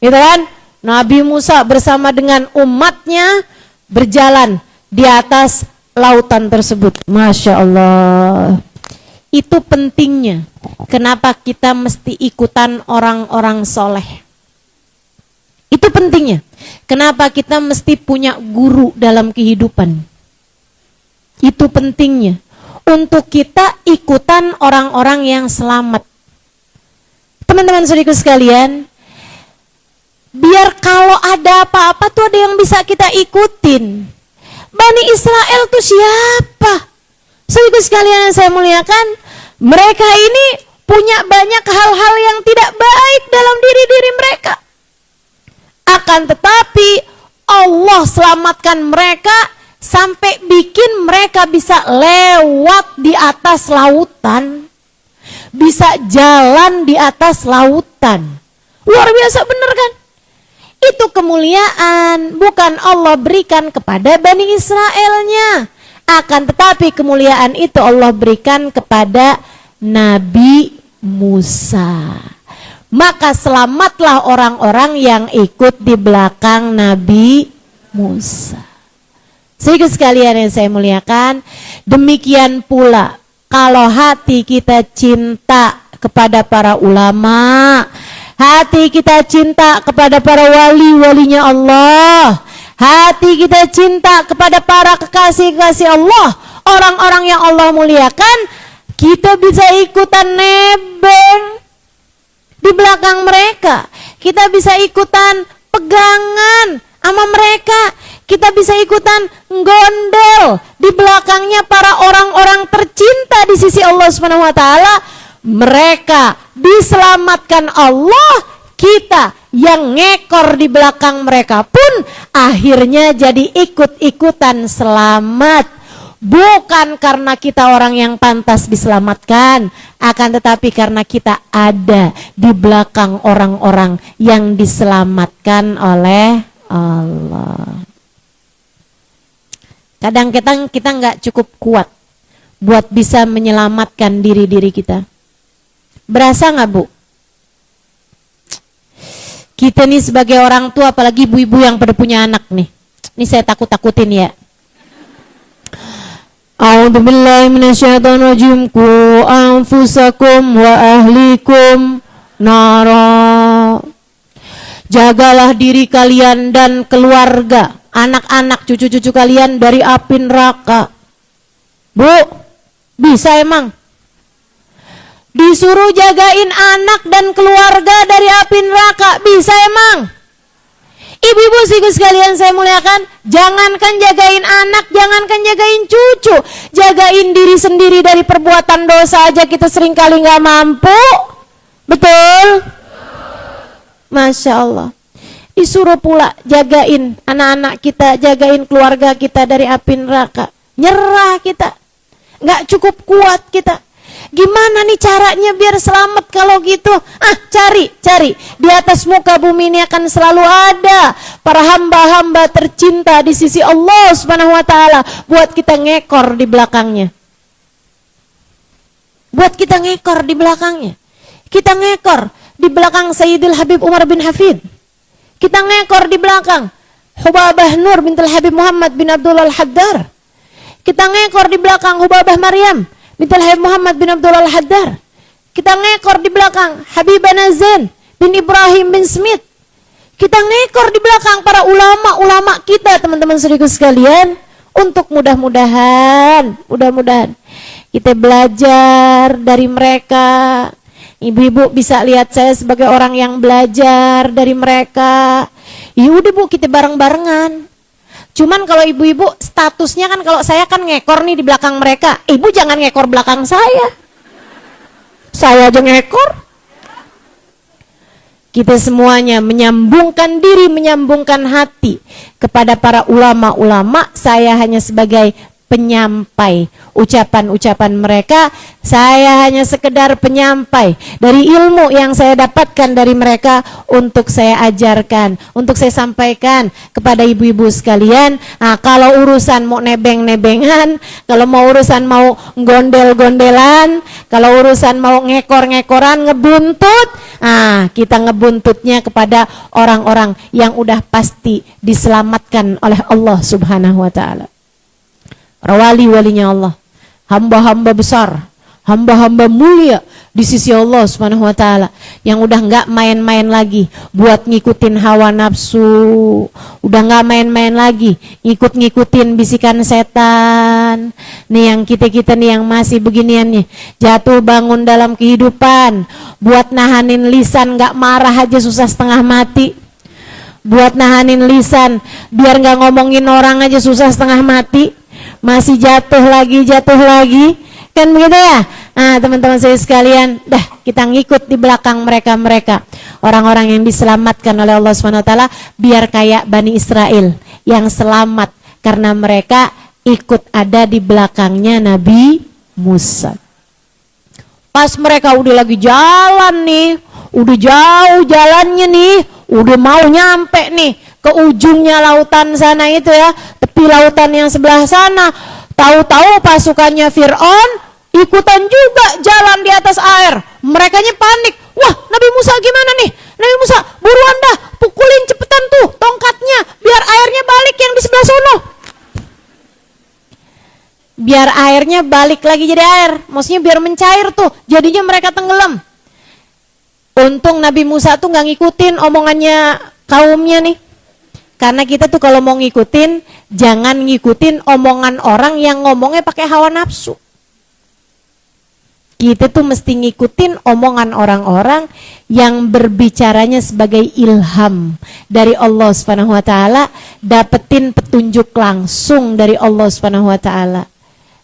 gitu kan? Nabi Musa bersama dengan umatnya berjalan di atas lautan tersebut. Masya Allah. Itu pentingnya. Kenapa kita mesti ikutan orang-orang soleh? Itu pentingnya. Kenapa kita mesti punya guru dalam kehidupan? Itu pentingnya. Untuk kita ikutan orang-orang yang selamat. Teman-teman saudaraku sekalian, biar kalau ada apa-apa tuh ada yang bisa kita ikutin. Bani Israel tuh siapa? Saudaraku sekalian yang saya muliakan, mereka ini punya banyak hal-hal yang tidak baik dalam diri mereka. Akan tetapi Allah selamatkan mereka sampai bikin mereka bisa lewat di atas lautan, bisa jalan di atas lautan. Luar biasa bener kan? Itu kemuliaan bukan Allah berikan kepada Bani Israelnya, akan tetapi kemuliaan itu Allah berikan kepada Nabi Musa. Maka selamatlah orang-orang yang ikut di belakang Nabi Musa. Saudara sekalian yang saya muliakan, demikian pula kalau hati kita cinta kepada para ulama, hati kita cinta kepada para wali-walinya Allah, hati kita cinta kepada para kekasih-kekasih Allah, orang-orang yang Allah muliakan, kita bisa ikutan nebeng di belakang mereka. Kita bisa ikutan pegangan sama mereka. Kita bisa ikutan gondel di belakangnya para orang-orang tercinta di sisi Allah Subhanahu wa taala. Mereka diselamatkan Allah, kita yang ngekor di belakang mereka pun akhirnya jadi ikut-ikutan selamat. Bukan karena kita orang yang pantas diselamatkan, akan tetapi karena kita ada di belakang orang-orang yang diselamatkan oleh Allah. Kadang-kadang kita nggak cukup kuat buat bisa menyelamatkan diri-diri kita. Berasa nggak, Bu? Kita nih sebagai orang tua, apalagi ibu-ibu yang pada punya anak nih. Ini saya takut-takutin ya. A'udzubillahi minasyaitonirrajim. Qu anfusakum wa ahlikum nara. Jagalah diri kalian dan keluarga, anak-anak, cucu-cucu kalian dari api neraka. Bu, bisa emang? Disuruh jagain anak dan keluarga dari api neraka, bisa emang? Ibu-ibu sekalian saya muliakan, jangankan jagain anak, jangankan jagain cucu, jagain diri sendiri dari perbuatan dosa aja kita seringkali nggak mampu. Betul? Masya Allah. Disuruh pula jagain anak-anak kita, jagain keluarga kita dari api neraka. Nyerah kita, nggak cukup kuat kita. Gimana nih caranya biar selamat kalau gitu? Cari. Di atas muka bumi ini akan selalu ada para hamba-hamba tercinta di sisi Allah Subhanahu wa taala buat kita ngekor di belakangnya. Buat kita ngekor di belakangnya. Kita ngekor di belakang Sayyidil Habib Umar bin Hafid. Kita ngekor di belakang Hubabah Nur bintul Habib Muhammad bin Abdullah Al-Haddar. Kita ngekor di belakang Hubabah Maryam bintul Habib Muhammad bin Abdullah Al-Haddar. Kita ngekor di belakang Habibah Nazain bin Ibrahim bin Smith. Kita ngekor di belakang para ulama-ulama kita, teman-teman saudaraku sekalian, untuk mudah-mudahan kita belajar dari mereka, Ibu-ibu bisa lihat saya sebagai orang yang belajar dari mereka. Ya udah Bu, kita bareng-barengan. Cuman kalau ibu-ibu statusnya kan, kalau saya kan ngekor nih di belakang mereka, ibu jangan ngekor belakang saya. Saya aja ngekor. Kita semuanya menyambungkan diri, menyambungkan hati kepada para ulama-ulama. Saya hanya sebagai penyampai ucapan-ucapan mereka. Saya hanya sekedar penyampai dari ilmu yang saya dapatkan dari mereka untuk saya ajarkan, untuk saya sampaikan kepada ibu-ibu sekalian. Nah, kalau urusan mau nebeng-nebengan, kalau mau urusan mau gondel-gondelan, kalau urusan mau ngekor-ngekoran, ngebuntut, nah kita ngebuntutnya kepada orang-orang yang udah pasti diselamatkan oleh Allah Subhanahu wa ta'ala. Para wali-walinya Allah, hamba-hamba besar, hamba-hamba mulia di sisi Allah Subhanahu wa ta'ala, yang udah nggak main-main lagi buat ngikutin hawa nafsu, udah nggak main-main lagi ngikut-ngikutin bisikan setan. Nih yang kita-kita nih yang masih beginian nih, jatuh bangun dalam kehidupan, buat nahanin lisan nggak marah aja susah setengah mati, buat nahanin lisan biar nggak ngomongin orang aja susah setengah mati, masih jatuh lagi, kan begitu ya? Nah teman-teman saya sekalian, dah kita ngikut di belakang mereka-mereka, orang-orang yang diselamatkan oleh Allah SWT, biar kayak Bani Israel yang selamat karena mereka ikut ada di belakangnya Nabi Musa. Pas mereka udah lagi jalan nih, udah jauh jalannya nih, udah mau nyampe nih ke ujungnya lautan sana itu ya, tepi lautan yang sebelah sana. Tahu-tahu pasukannya Fir'aun ikutan juga jalan di atas air. Merekanya panik. Wah, Nabi Musa gimana nih? Nabi Musa, buruan dah, pukulin cepetan tuh tongkatnya biar airnya balik yang di sebelah sono. Biar airnya balik lagi jadi air. Maksudnya biar mencair tuh, jadinya mereka tenggelam. Untung Nabi Musa tuh gak ngikutin omongannya kaumnya nih. Karena kita tuh kalau mau ngikutin, jangan ngikutin omongan orang yang ngomongnya pakai hawa nafsu. Kita tuh mesti ngikutin omongan orang-orang yang berbicaranya sebagai ilham dari Allah Subhanahu wa ta'ala, dapetin petunjuk langsung dari Allah Subhanahu wa ta'ala.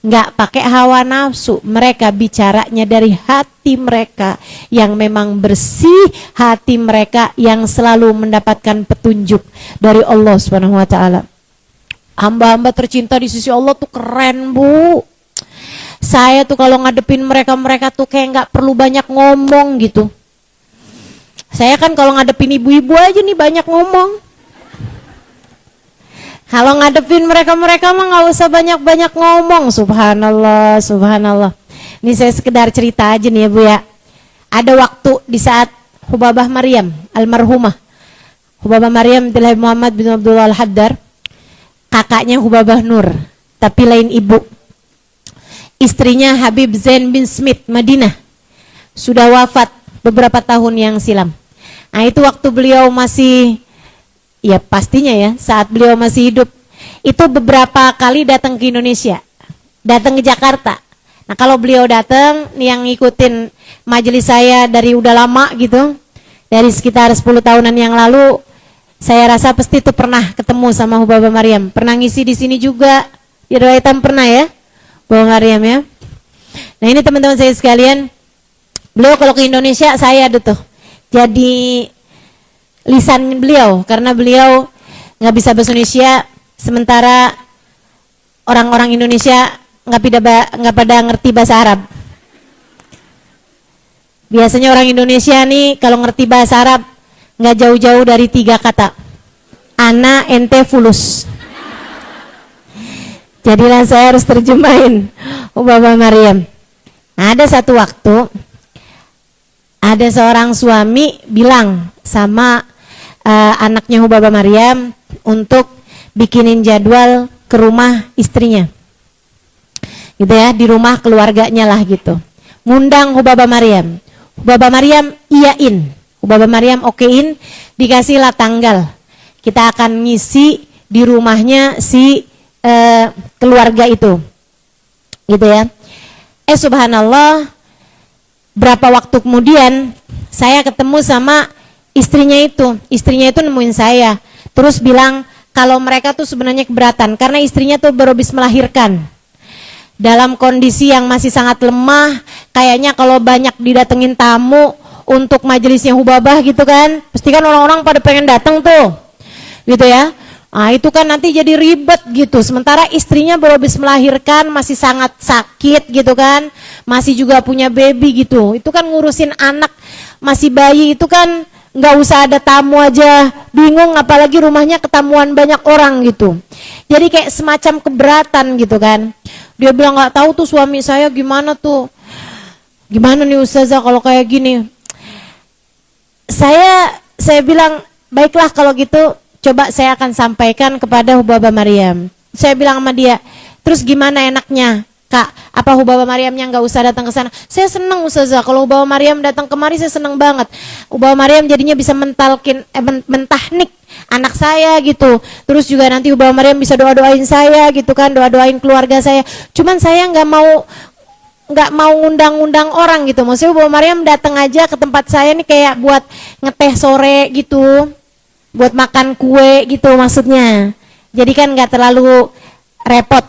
Nggak pakai hawa nafsu, mereka bicaranya dari hati mereka yang memang bersih, hati mereka yang selalu mendapatkan petunjuk dari Allah Subhanahu wa ta'ala. Hamba-hamba tercinta di sisi Allah tuh keren Bu. Saya tuh kalau ngadepin mereka tuh kayak nggak perlu banyak ngomong gitu. Saya kan kalau ngadepin ibu-ibu aja nih banyak ngomong. Kalau ngadepin mereka mah nggak usah banyak-banyak ngomong. Subhanallah, subhanallah. Ini saya sekedar cerita aja nih ya Bu ya. Ada waktu di saat Hubabah Maryam, almarhumah Hubabah Maryam binti Muhammad bin Abdullah Al-Haddar, kakaknya Hubabah Nur, tapi lain ibu. Istrinya Habib Zain bin Smith Madinah, sudah wafat beberapa tahun yang silam. Nah itu waktu beliau masih, ya pastinya ya, saat beliau masih hidup, itu beberapa kali datang ke Indonesia, datang ke Jakarta. Nah kalau beliau datang, yang ngikutin majelis saya dari udah lama gitu, dari sekitar 10 tahunan yang lalu, saya rasa pasti itu pernah ketemu sama Hubabah Maryam, pernah ngisi di sini juga, di riwayatan pernah ya, Hubabah Maryam ya. Nah ini teman-teman saya sekalian, beliau kalau ke Indonesia saya ada tuh, jadi lisan beliau, karena beliau nggak bisa bahasa Indonesia, sementara orang-orang Indonesia nggak pada ngerti bahasa Arab. Biasanya orang Indonesia nih kalau ngerti bahasa Arab nggak jauh-jauh dari 3 kata, ana ente fulus. Jadilah saya harus terjemahin Hubabah Maryam. Nah, ada satu waktu ada seorang suami bilang sama anaknya Hubabah Maryam untuk bikinin jadwal ke rumah istrinya, gitu ya, di rumah keluarganya lah gitu, ngundang Hubabah Maryam. Hubabah Maryam iyain, Hubabah Maryam okein, dikasihlah tanggal, kita akan ngisi di rumahnya si keluarga itu, gitu ya. Subhanallah, berapa waktu kemudian saya ketemu sama istrinya itu nemuin saya, terus bilang kalau mereka tuh sebenarnya keberatan karena istrinya tuh baru habis melahirkan dalam kondisi yang masih sangat lemah. Kayaknya kalau banyak didatengin tamu untuk majelisnya Hubabah gitu kan, pasti kan orang-orang pada pengen datang tuh gitu ya. Nah itu kan nanti jadi ribet gitu, sementara istrinya baru habis melahirkan, masih sangat sakit gitu kan, masih juga punya baby gitu. Itu kan ngurusin anak masih bayi itu kan nggak usah ada tamu aja bingung, apalagi rumahnya ketamuan banyak orang gitu. Jadi kayak semacam keberatan gitu kan. Dia bilang nggak tahu tuh suami saya gimana nih Ustazah kalau kayak gini. Saya bilang baiklah kalau gitu, coba saya akan sampaikan kepada Hubabah Maryam. Saya bilang sama dia, terus gimana enaknya Kak, apa Hubabah Maryamnya nggak usah datang ke sana? Saya senang Ustazah, kalau Hubabah Maryam datang kemari saya senang banget. Hubabah Maryam jadinya bisa mentahnik anak saya gitu. Terus juga nanti Hubabah Maryam bisa doa-doain saya gitu kan, doa-doain keluarga saya. Cuman saya nggak mau ngundang-undang orang gitu. Maksudnya Hubabah Maryam datang aja ke tempat saya nih kayak buat ngeteh sore gitu, buat makan kue gitu maksudnya. Jadi kan nggak terlalu repot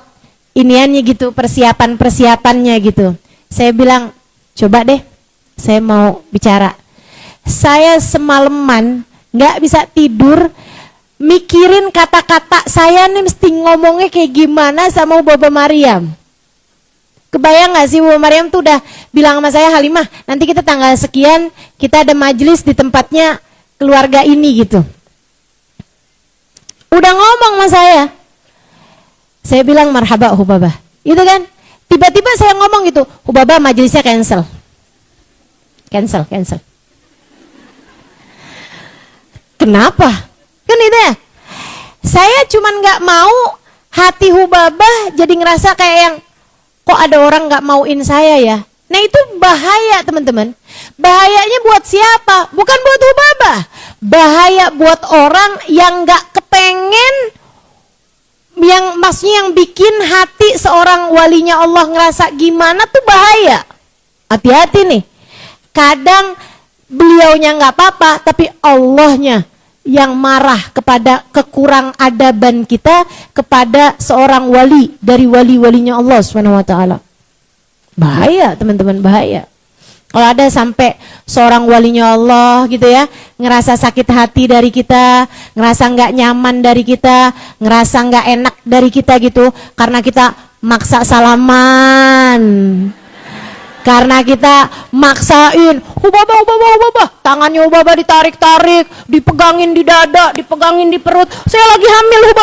iniannya gitu, persiapannya gitu. Saya bilang, coba deh, saya mau bicara. Saya semalaman nggak bisa tidur, mikirin kata-kata saya nih mesti ngomongnya kayak gimana sama Hubabah Maryam. Kebayang nggak sih Hubabah Maryam tuh udah bilang sama saya, Halimah, nanti kita tanggal sekian kita ada majelis di tempatnya keluarga ini gitu. Udah ngomong sama saya. Saya bilang marhaba Hubabah, itu kan. Tiba-tiba saya ngomong gitu, Hubabah majelisnya cancel. Kenapa? Kan itu ya. Saya cuman nggak mau hati Hubabah jadi ngerasa kayak yang kok ada orang nggak mauin saya ya. Nah itu bahaya teman-teman. Bahayanya buat siapa? Bukan buat Hubabah. Bahaya buat orang yang nggak kepengen, yang maksudnya yang bikin hati seorang walinya Allah ngerasa gimana tuh bahaya. Hati-hati nih. Kadang beliaunya nggak apa-apa, tapi Allahnya yang marah kepada kekurang adaban kita kepada seorang wali dari wali-walinya Allah Subhanahu wa taala. Bahaya, teman-teman, bahaya. Kalau ada sampai seorang walinya Allah gitu ya, ngerasa sakit hati dari kita, ngerasa nggak nyaman dari kita, ngerasa nggak enak dari kita gitu, karena kita maksa salaman, karena kita maksain, Hubabah, tangannya Hubabah ditarik-tarik, dipegangin di dada, dipegangin di perut. Saya lagi hamil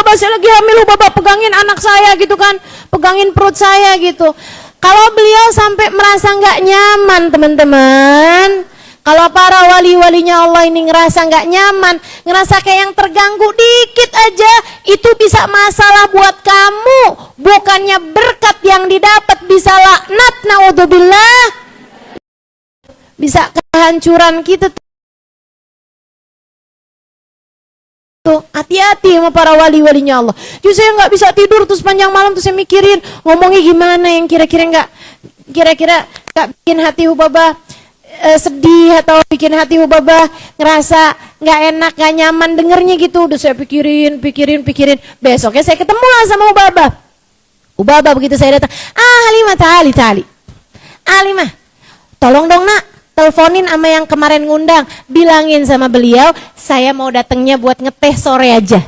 Hubabah, pegangin anak saya gitu kan, pegangin perut saya gitu. Kalau beliau sampai merasa nggak nyaman teman-teman, kalau para wali-walinya Allah ini ngerasa nggak nyaman, ngerasa kayak yang terganggu dikit aja, itu bisa masalah buat kamu, bukannya berkat yang didapat, bisa laknat, naudzubillah, bisa kehancuran kita tuh. Hati-hati sama para wali-walinya Allah. Justru saya nggak bisa tidur tuh sepanjang malam tuh saya mikirin ngomongnya gimana yang kira-kira nggak bikin hati Hubabah sedih atau bikin hati Hubabah ngerasa nggak enak, nggak nyaman dengernya gitu. Udah saya pikirin. Besoknya saya ketemu lah sama Hubabah begitu saya datang. Halimah tali. Halimah, tolong dong nak, teleponin sama yang kemarin ngundang, bilangin sama beliau saya mau datangnya buat ngeteh sore aja.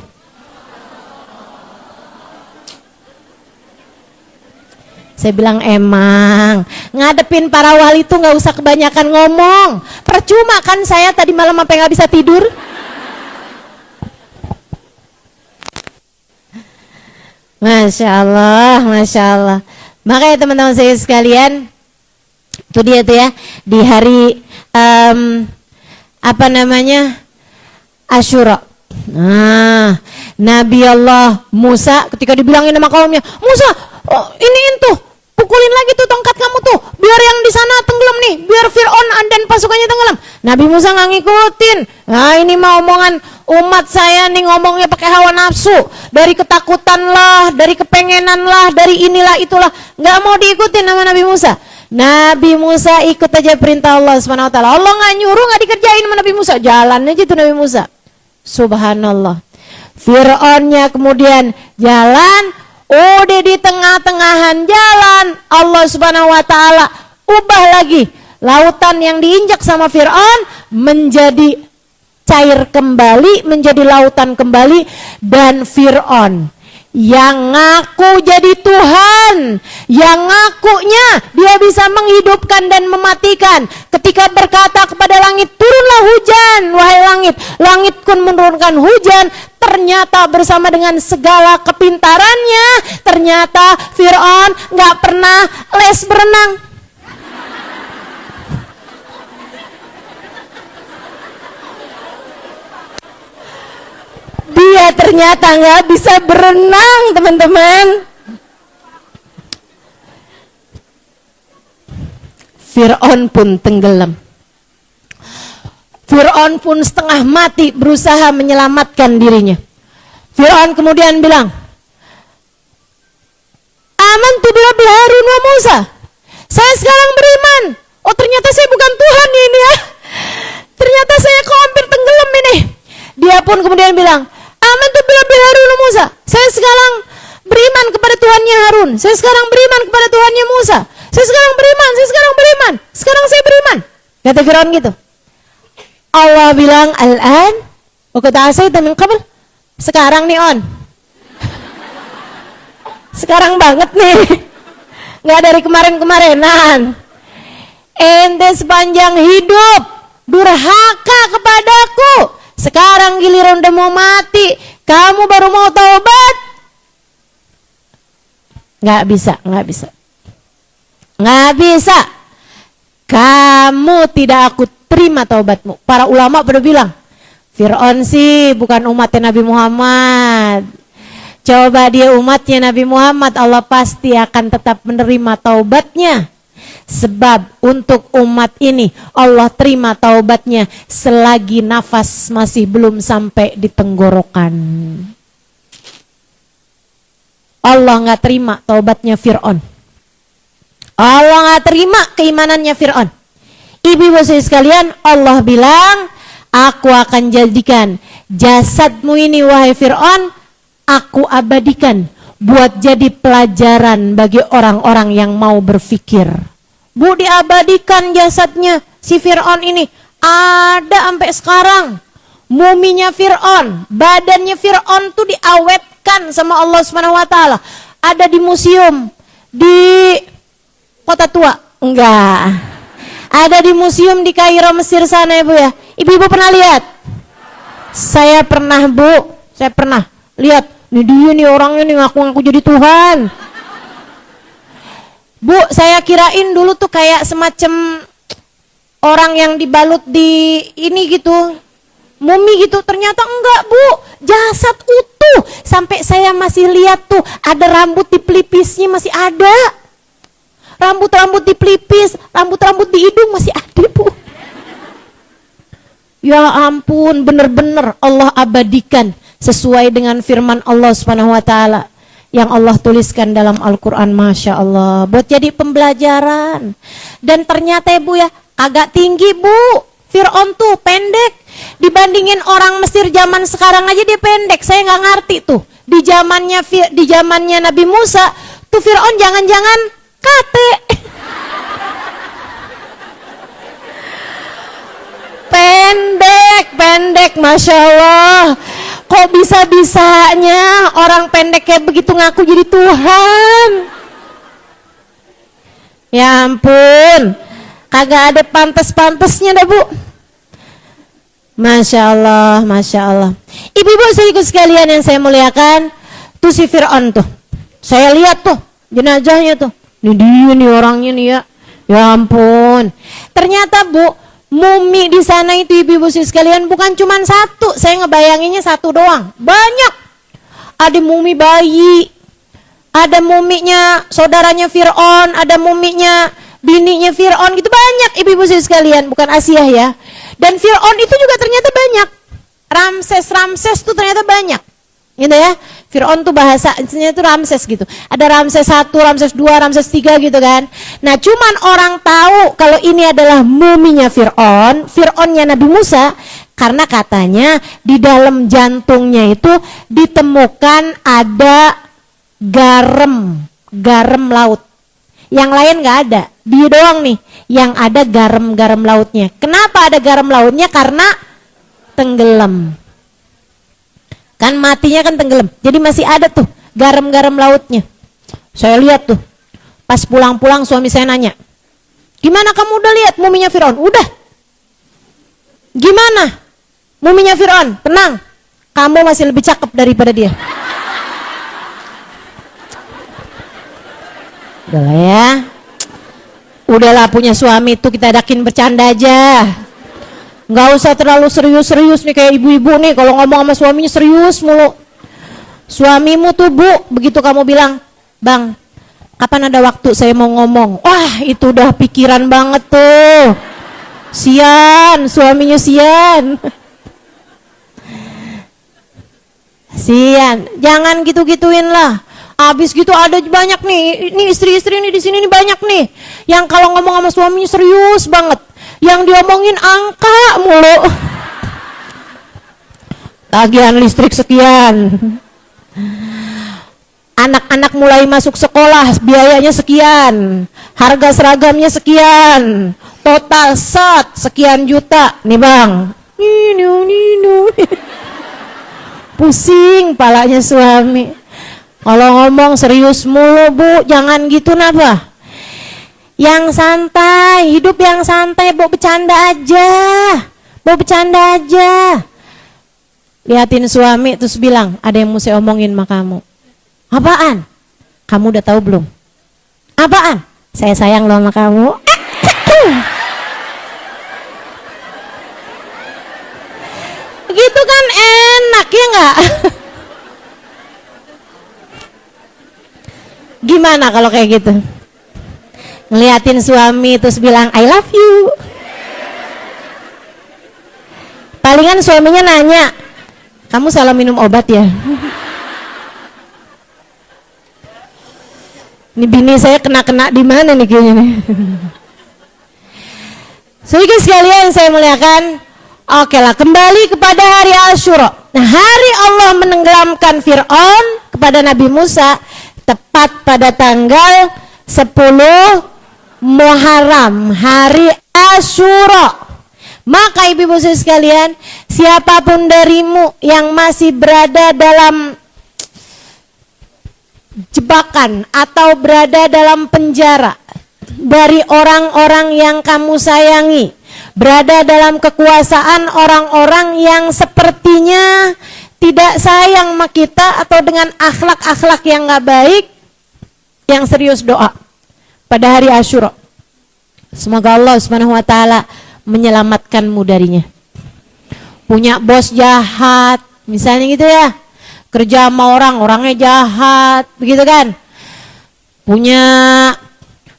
Saya bilang emang ngadepin para wali tuh nggak usah kebanyakan ngomong, percuma kan saya tadi malam sampai nggak bisa tidur. Masya Allah. Makanya teman-teman saya sekalian, itu dia tuh ya, di hari Asyura. Nah, Nabi Allah Musa ketika dibilangin sama kaumnya, Musa, iniin tuh, pukulin lagi tuh tongkat kamu tuh, biar yang di sana tenggelam nih, biar Fir'aun dan pasukannya tenggelam. Nabi Musa nggak ngikutin. Nah ini mah omongan umat saya nih, ngomongnya pakai hawa nafsu, dari ketakutan lah, dari kepengenan lah, dari inilah itulah, nggak mau diikutin sama Nabi Musa. Nabi Musa ikut aja perintah Allah Subhanahu wa taala. Allah nggak nyuruh, nggak dikerjain sama Nabi Musa, jalan aja tuh Nabi Musa. Subhanallah. Fir'aunnya kemudian jalan, udah di tengah-tengahan jalan Allah Subhanahu wa taala ubah lagi lautan yang diinjak sama Fir'aun menjadi cair kembali, menjadi lautan kembali, dan Fir'aun yang ngaku jadi Tuhan, yang ngakunya dia bisa menghidupkan dan mematikan, ketika berkata kepada langit, turunlah hujan, wahai langit, langit pun menurunkan hujan. Ternyata bersama dengan segala kepintarannya, ternyata Fir'aun gak pernah les berenang. Dia ternyata nggak bisa berenang, teman-teman. Fir'aun pun tenggelam. Fir'aun pun setengah mati berusaha menyelamatkan dirinya. Fir'aun kemudian bilang, amantu birabbil Harun wa Musa. Saya sekarang beriman. Oh, ternyata saya bukan Tuhan ini ya. Ternyata saya kok hampir tenggelam ini. Dia pun kemudian bilang, amantu birabbil Harun wa Musa. Saya sekarang beriman kepada Tuhannya Harun. Saya sekarang beriman kepada Tuhannya Musa. Saya sekarang beriman, saya sekarang beriman. Sekarang saya beriman. Kata Fir'aun gitu. Allah bilang, al-an wa qad asaita min qabl. Sekarang nih on. Sekarang banget nih. Nggak dari kemarin-kemarinan. Ente sepanjang hidup durhaka kepadaku. Sekarang giliran udah mau mati, kamu baru mau taubat? Nggak bisa, nggak bisa. Nggak bisa. Kamu tidak aku terima taubatmu. Para ulama pada bilang, Fir'aun sih bukan umatnya Nabi Muhammad. Coba dia umatnya Nabi Muhammad, Allah pasti akan tetap menerima taubatnya. Sebab untuk umat ini Allah terima taubatnya selagi nafas masih belum sampai di tenggorokan. Allah nggak terima taubatnya Fir'aun. Allah nggak terima keimanannya Fir'aun. Ibu-ibu sekalian, Allah bilang, aku akan jadikan jasadmu ini wahai Fir'aun, aku abadikan buat jadi pelajaran bagi orang-orang yang mau berpikir. Bu, diabadikan jasadnya si Fir'aun ini. Ada sampai sekarang. Muminya Fir'aun, badannya Fir'aun tuh diawetkan sama Allah Subhanahu wa taala. Ada di museum di Kota Tua. Enggak. Ada di museum di Kairo, Mesir sana ya Bu ya. Ibu-ibu pernah lihat? Saya pernah Bu. Saya pernah lihat. Nih dia nih orangnya nih ngaku-ngaku jadi Tuhan. Bu, saya kirain dulu tuh kayak semacam orang yang dibalut di ini gitu, mumi gitu. Ternyata enggak Bu, jasad utuh. Sampai saya masih lihat tuh ada rambut di pelipisnya masih ada. Rambut-rambut di pelipis, rambut-rambut di hidung masih ada Bu. Ya ampun, bener-bener Allah abadikan sesuai dengan firman Allah Subhanahu wa taala yang Allah tuliskan dalam Al-Quran. Masya Allah, buat jadi pembelajaran. Dan ternyata Bu ya, agak tinggi Bu. Fir'aun tuh pendek. Dibandingin orang Mesir zaman sekarang aja dia pendek. Saya nggak ngerti tuh. Di zamannya Nabi Musa, tuh Fir'aun jangan-jangan kate. Pendek, Masya Allah. Kok bisa-bisanya orang pendek kayak begitu ngaku jadi Tuhan? Ya ampun, kagak ada pantas-pantasnya dah Bu. Masya Allah, Masya Allah. Ibu-ibu saudaraku sekalian yang saya muliakan, tuh si Fir'aun tuh, saya lihat tuh jenazahnya tuh. Ini dia nih orangnya nih ya. Ya ampun. Ternyata Bu, mumi di sana itu ibu-ibu sekalian bukan cuma satu. Saya ngebayanginnya satu doang. Banyak. Ada mumi bayi, ada muminya saudaranya Fir'aun, ada muminya bininya Fir'aun, gitu banyak ibu-ibu sekalian, bukan Asia ya. Dan Fir'aun itu juga ternyata banyak. Ramses tuh ternyata banyak. Gitu ya. Fir'aun tuh bahasanya tuh Ramses gitu. Ada Ramses 1, Ramses 2, Ramses 3 gitu kan. Nah cuman orang tahu kalau ini adalah muminya Fir'aun, Fir'aunnya Nabi Musa, karena katanya di dalam jantungnya itu ditemukan ada garam laut. Yang lain nggak ada, dia doang nih yang ada garam lautnya. Kenapa ada garam lautnya? Karena tenggelam. Kan matinya kan tenggelam. Jadi masih ada tuh garam lautnya. Saya lihat tuh. Pas pulang-pulang suami saya nanya, "Gimana kamu udah lihat muminya Fir'aun?" "Udah." "Gimana muminya Fir'aun?" "Tenang, kamu masih lebih cakep daripada dia." Udahlah ya. Udahlah, punya suami tuh kita adakin bercanda aja. Nggak usah terlalu serius-serius nih kayak ibu-ibu nih kalau ngomong sama suaminya serius mulu. Suamimu tuh Bu, begitu kamu bilang, "Bang, kapan ada waktu saya mau ngomong?" Wah itu udah pikiran banget tuh. Sian, suaminya sian. Sian, jangan gitu-gituin lah. Abis gitu ada banyak nih, ini istri-istri nih di sini nih banyak nih, yang kalau ngomong sama suaminya serius banget, yang diomongin angka mulu. Tagihan listrik sekian, anak-anak mulai masuk sekolah biayanya sekian, harga seragamnya sekian, total sekian juta nih bang. Pusing palanya suami. Kalau ngomong serius mulu Bu, jangan gitu napa. Yang santai, hidup yang santai, bawa bercanda aja. Liatin suami terus bilang, "Ada yang mau saya omongin sama kamu." "Apaan?" "Kamu udah tahu belum?" "Apaan?" "Saya sayang loh sama kamu." Gitu kan enak ya nggak? Gimana kalau kayak gitu? Ngeliatin suami terus bilang I love you. Palingan suaminya nanya, "Kamu salah minum obat ya?" Ini bini saya kena di mana nih kayaknya nih. Saudara sekalian saya muliakan. Oke lah, kembali kepada hari Asyura. Nah, hari Allah menenggelamkan Fir'aun kepada Nabi Musa tepat pada tanggal 10 Muharram, hari Asyura. Maka ibu-ibu sekalian, siapapun darimu yang masih berada dalam jebakan atau berada dalam penjara dari orang-orang yang kamu sayangi, berada dalam kekuasaan orang-orang yang sepertinya tidak sayang sama kita atau dengan akhlak-akhlak yang gak baik, yang serius doa pada hari Asyura. Semoga Allah Subhanahu wa taala menyelamatkanmu darinya. Punya bos jahat, misalnya gitu ya. Kerja sama orangnya jahat, begitu kan? Punya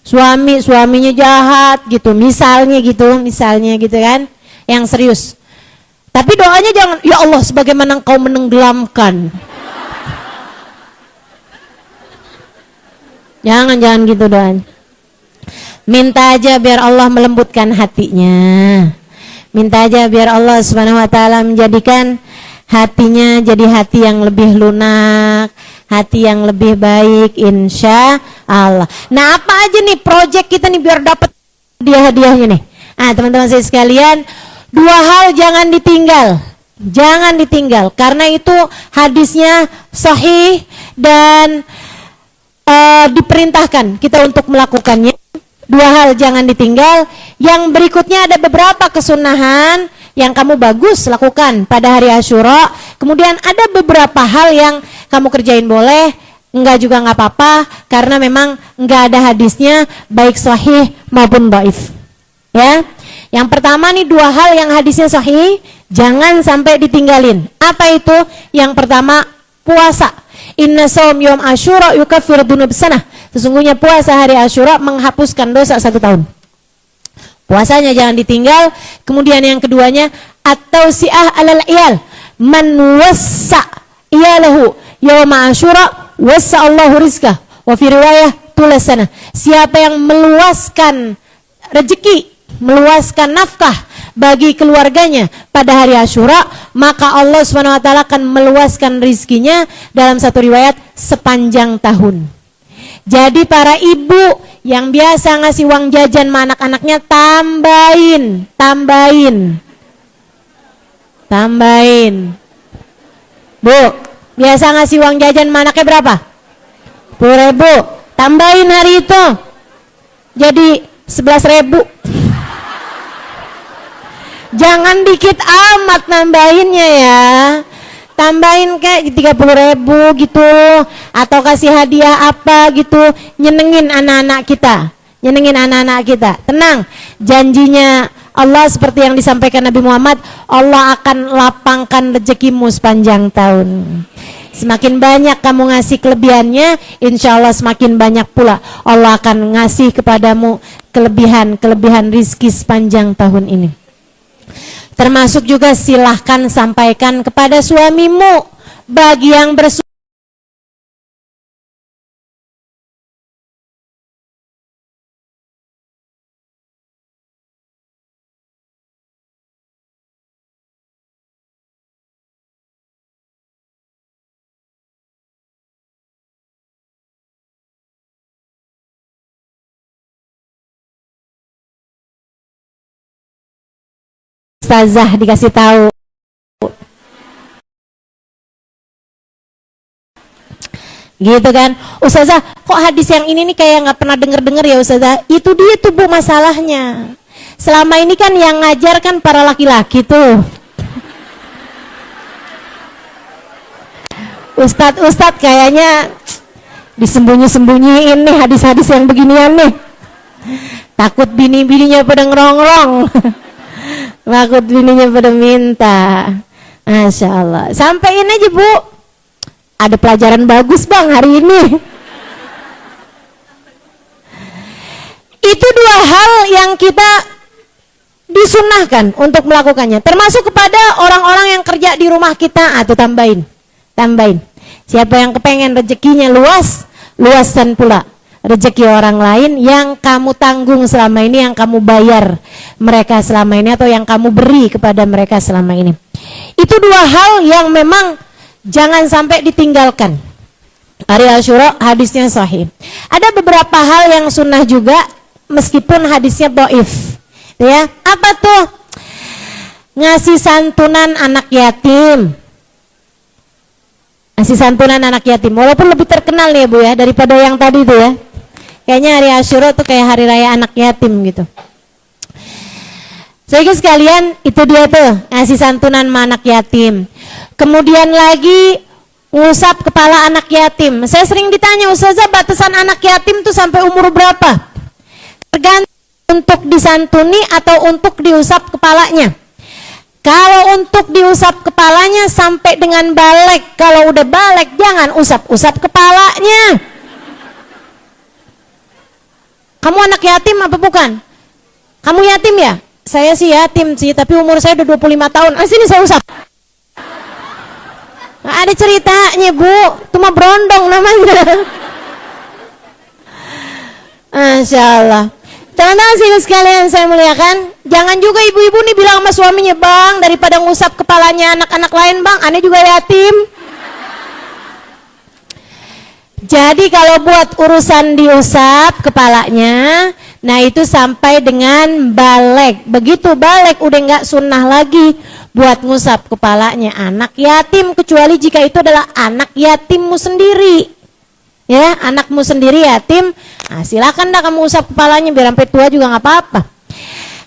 suaminya jahat gitu, misalnya gitu kan, yang serius. Tapi doanya jangan, "Ya Allah, sebagaimana Engkau menenggelamkan." Jangan gitu doanya. Minta aja biar Allah melembutkan hatinya. Minta aja biar Allah Subhanahu wa taala menjadikan hatinya jadi hati yang lebih lunak, hati yang lebih baik, insya Allah. Nah, apa aja nih project kita nih biar dapat hadiah-hadiahnya nih? Teman-teman saya sekalian, 2 hal jangan ditinggal, karena itu hadisnya sahih dan diperintahkan kita untuk melakukannya. 2 hal jangan ditinggal. Yang berikutnya ada beberapa kesunahan yang kamu bagus lakukan pada hari Asyura. Kemudian ada beberapa hal yang kamu kerjain boleh, enggak juga enggak apa-apa, karena memang enggak ada hadisnya baik sahih maupun dhaif. Ya. Yang pertama nih 2 hal yang hadisnya sahih, jangan sampai ditinggalin. Apa itu? Yang pertama, puasa. Inna shaum yom Asyura yukaffiru dzunub sanah. Sesungguhnya puasa hari Asyura menghapuskan dosa 1 tahun. Puasanya jangan ditinggal. Kemudian yang keduanya, at-tausi'ah alal iyal. Man wassa iyalahu yauma Asyura wasa'allahu rizqah. Wa fi riwayah tulasana. Siapa yang meluaskan rezeki, meluaskan nafkah bagi keluarganya pada hari Asyura, maka Allah Subhanahu wa taala akan meluaskan rizkinya dalam satu riwayat sepanjang tahun. Jadi para ibu yang biasa ngasih uang jajan sama anak-anaknya, tambahin. Bu, biasa ngasih uang jajan sama anaknya berapa? 10.000. Tambahin hari itu jadi 11.000. Jangan dikit amat nambahinnya ya. Tambahin kayak 30.000 gitu, atau kasih hadiah apa gitu, nyenengin anak-anak kita. Tenang, janjinya Allah seperti yang disampaikan Nabi Muhammad, Allah akan lapangkan rezekimu sepanjang tahun. Semakin banyak kamu ngasih kelebihannya, insya Allah semakin banyak pula Allah akan ngasih kepadamu kelebihan rizki sepanjang tahun ini. Termasuk juga silahkan sampaikan kepada suamimu bagi yang bersuami. Ustazah dikasih tahu. Gitu kan, Ustazah, kok hadis yang ini nih kayak nggak pernah denger ya Ustazah? Itu dia tuh Bu masalahnya. Selama ini kan yang ngajar kan para laki-laki tuh. Ustadz kayaknya disembunyi-sembunyiin nih hadis-hadis yang beginian nih. Takut bini-bininya pada ngerongrong. Takut bininya pada minta. Masya Allah. Sampaiin aja Bu, ada pelajaran bagus Bang hari ini. Itu dua hal yang kita disunahkan untuk melakukannya. Termasuk kepada orang-orang yang kerja di rumah kita. Atau tambahin. Siapa yang kepengen rezekinya luaskan pula rezeki orang lain yang kamu tanggung selama ini, yang kamu bayar mereka selama ini, atau yang kamu beri kepada mereka selama ini. Itu dua hal yang memang jangan sampai ditinggalkan. Hari Asyura hadisnya sahih. Ada beberapa hal yang sunnah juga meskipun hadisnya dhaif. Ya, apa tuh? Ngasih santunan anak yatim. Ngasih santunan anak yatim. Walaupun lebih terkenal nih Bu ya daripada yang tadi tuh ya. Kayaknya hari Asyura tuh kayak hari raya anak yatim gitu. Saudara sekalian, itu dia tuh ngasih santunan sama anak yatim. Kemudian lagi ngusap kepala anak yatim. Saya sering ditanya, Ustazah, batasan anak yatim tuh sampai umur berapa? Tergantung untuk disantuni atau untuk diusap kepalanya. Kalau untuk diusap kepalanya sampai dengan balik. Kalau udah balik jangan usap-usap kepalanya. Kamu anak yatim apa bukan? Kamu yatim ya? Saya sih yatim sih, tapi umur saya udah 25 tahun. Sini saya usap. Nggak ada ceritanya Bu, itu mah berondong namanya. Masya Allah. Teman-teman sih sekalian saya muliakan, jangan juga ibu-ibu nih bilang sama suaminya, Bang, daripada ngusap kepalanya anak-anak lain Bang, aneh juga yatim. Jadi kalau buat urusan diusap kepalanya, nah itu sampai dengan balik. Begitu balik udah nggak sunnah lagi buat ngusap kepalanya anak yatim, kecuali jika itu adalah anak yatimmu sendiri. Ya, anakmu sendiri yatim, nah silakan dah kamu usap kepalanya biar sampai tua juga nggak apa-apa.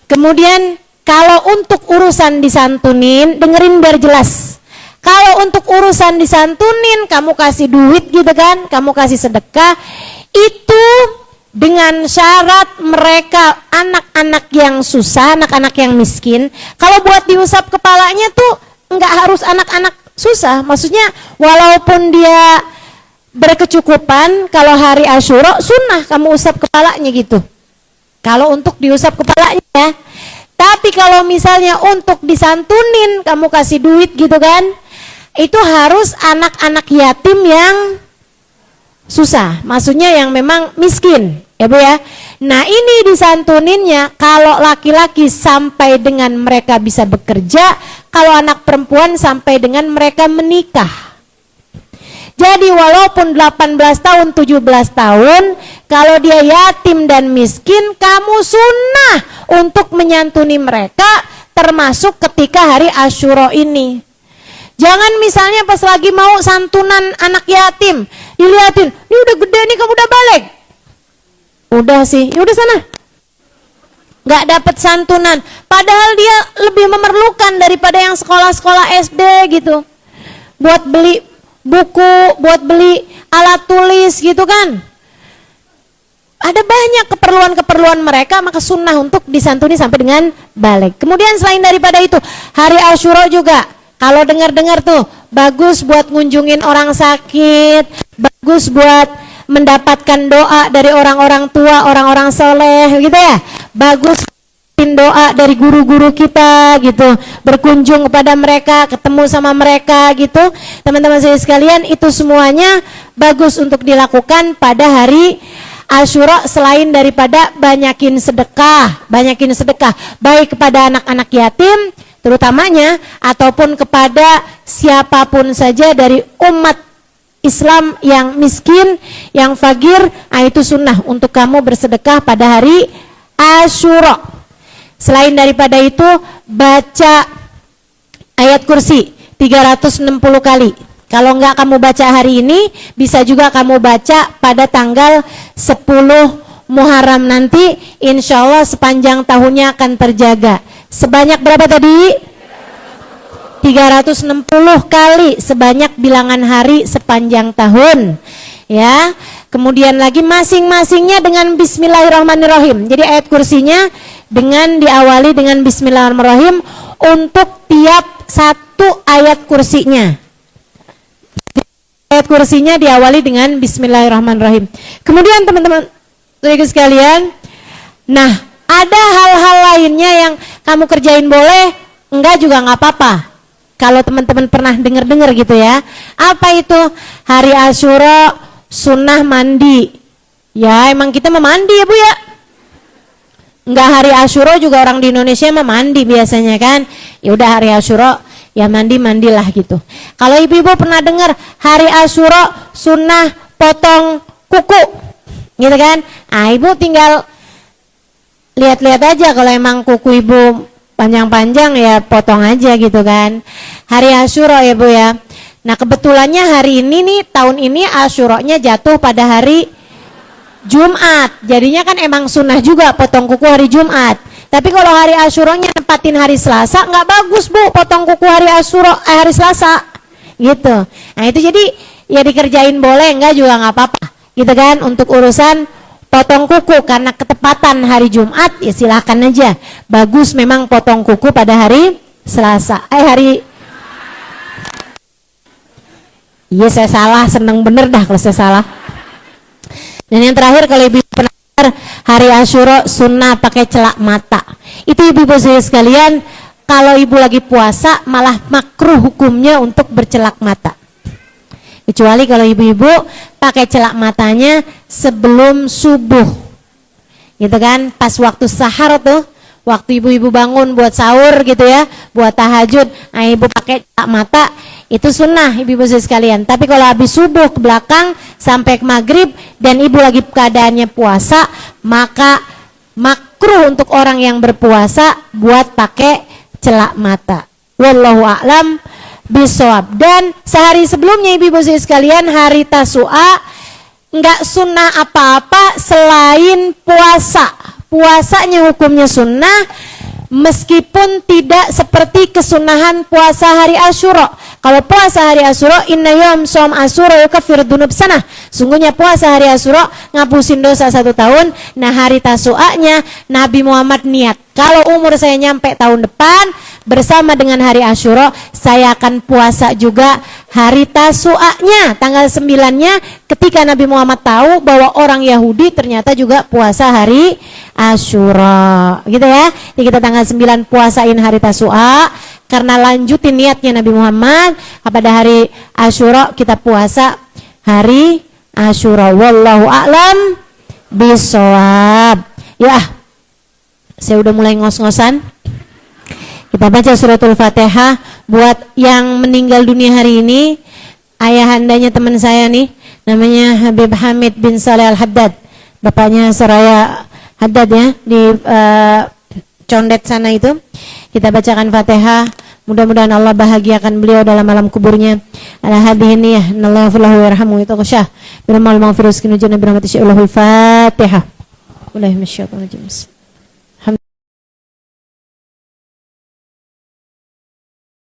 Kemudian kalau untuk urusan disantunin, dengerin biar jelas. Kalau untuk urusan disantunin, kamu kasih duit gitu kan, kamu kasih sedekah, itu dengan syarat mereka anak-anak yang susah, anak-anak yang miskin. Kalau buat diusap kepalanya tuh nggak harus anak-anak susah, maksudnya walaupun dia berkecukupan, kalau hari Asyura sunnah kamu usap kepalanya gitu. Kalau untuk diusap kepalanya ya. Tapi kalau misalnya untuk disantunin, kamu kasih duit gitu kan, itu harus anak-anak yatim yang susah, maksudnya yang memang miskin, ya Bu ya. Nah ini disantuninnya kalau laki-laki sampai dengan mereka bisa bekerja, kalau anak perempuan sampai dengan mereka menikah. Jadi walaupun 18 tahun, 17 tahun, kalau dia yatim dan miskin, kamu sunnah untuk menyantuni mereka, termasuk ketika hari Asyura ini. Jangan misalnya pas lagi mau santunan anak yatim, dilihatin, ini udah gede nih kamu udah balik. Udah sih, ya udah sana. Nggak dapat santunan, padahal dia lebih memerlukan daripada yang sekolah-sekolah SD gitu. Buat beli buku, buat beli alat tulis gitu kan. Ada banyak keperluan-keperluan mereka, maka sunnah untuk disantuni sampai dengan balik. Kemudian selain daripada itu, hari Asyura juga kalau dengar-dengar tuh bagus buat ngunjungin orang sakit, bagus buat mendapatkan doa dari orang-orang tua, orang-orang soleh gitu ya. Bagus doa dari guru-guru kita gitu, berkunjung kepada mereka, ketemu sama mereka gitu. Teman-teman saya sekalian, itu semuanya bagus untuk dilakukan pada hari Asyura, selain daripada banyakin sedekah baik kepada anak-anak yatim terutamanya, ataupun kepada siapapun saja dari umat Islam yang miskin, yang fakir. Nah itu sunnah untuk kamu bersedekah pada hari Asyura. Selain daripada itu, baca ayat kursi 360 kali. Kalau enggak kamu baca hari ini, bisa juga kamu baca pada tanggal 10 Muharram nanti. Insya Allah sepanjang tahunnya akan terjaga. Sebanyak berapa tadi? 360 kali, sebanyak bilangan hari sepanjang tahun. Ya. Kemudian lagi masing-masingnya dengan Bismillahirrahmanirrahim. Jadi ayat kursinya dengan diawali dengan Bismillahirrahmanirrahim untuk tiap satu ayat kursinya. Ayat kursinya diawali dengan Bismillahirrahmanirrahim. Kemudian teman-teman sekalian, nah ada hal-hal lainnya yang kamu kerjain boleh, enggak juga nggak apa-apa. Kalau teman-teman pernah dengar-dengar gitu ya. Apa itu? Hari Asyura sunnah mandi. Ya emang kita memandi ya Bu ya. Enggak hari Asyura juga orang di Indonesia mandi biasanya kan. Ya udah hari Asyura ya mandilah gitu. Kalau ibu-ibu pernah dengar hari Asyura sunnah potong kuku, gitu kan? Ah ibu tinggal lihat-lihat aja, kalau emang kuku ibu panjang-panjang ya potong aja gitu kan. Hari Asyura ya Bu ya. Nah kebetulannya hari ini nih, tahun ini Asyuranya jatuh pada hari Jumat. Jadinya kan emang sunnah juga potong kuku hari Jumat. Tapi kalau hari Asyuranya nempatin hari Selasa, nggak bagus Bu potong kuku hari Asyura hari Selasa gitu. Nah itu jadi ya dikerjain boleh, enggak juga nggak apa-apa gitu kan. Untuk urusan potong kuku karena ketepatan hari Jumat ya silahkan aja. Bagus memang potong kuku pada hari Selasa. Iya saya salah, seneng bener dah kalau saya salah. Dan yang terakhir, kalau ibu pernah hari Asyura sunnah pakai celak mata. Itu ibu-ibu sekalian, kalau ibu lagi puasa malah makruh hukumnya untuk bercelak mata. Kecuali kalau ibu-ibu pakai celak matanya sebelum subuh. Gitu kan, pas waktu sahar tuh, waktu ibu-ibu bangun buat sahur gitu ya, buat tahajud, nah ibu pakai celak mata. Itu sunnah ibu-ibu sekalian. Tapi kalau habis subuh ke belakang sampai ke maghrib dan ibu lagi keadaannya puasa, maka makruh untuk orang yang berpuasa buat pakai celak mata. Wallahu a'lam bishawab. Dan sehari sebelumnya ibu-ibu sekalian, hari Tasu'a, enggak sunnah apa-apa selain puasa. Puasanya hukumnya sunnah, meskipun tidak seperti kesunahan puasa hari Asyura. Kalau puasa hari Asyura, inna yawm shom Asyura yukaffiru dzunub sanah. Sungguhnya puasa hari Asyura ngapusin dosa 1 tahun. Nah hari Tasu'anya Nabi Muhammad niat, kalau umur saya nyampe tahun depan bersama dengan hari Asyura, saya akan puasa juga hari Tasu'anya, tanggal 9-nya, ketika Nabi Muhammad tahu bahwa orang Yahudi ternyata juga puasa hari Asyura gitu ya. Jadi kita tanggal 9 puasain hari Tasu'a, karena lanjutin niatnya Nabi Muhammad pada hari Asyura kita puasa hari Asyura. Wallahu a'lam bishawab. Ya, saya udah mulai ngos-ngosan. Kita baca suratul Fatihah buat yang meninggal dunia hari ini. Ayahandanya teman saya nih, namanya Habib Hamid bin Saleh Al-Haddad. Bapaknya Seraya Haddad ya, di Condet sana itu. Kita bacakan Fatihah. Mudah-mudahan Allah bahagiakan beliau dalam alam kuburnya. Ala hadhihi niyyah, innallaha lahu yarhamu wa yaghfir. Birahmatil maghfirus kinujana birahmatisya Allahul Fatihah. Wallahi minasyaitonir rajim.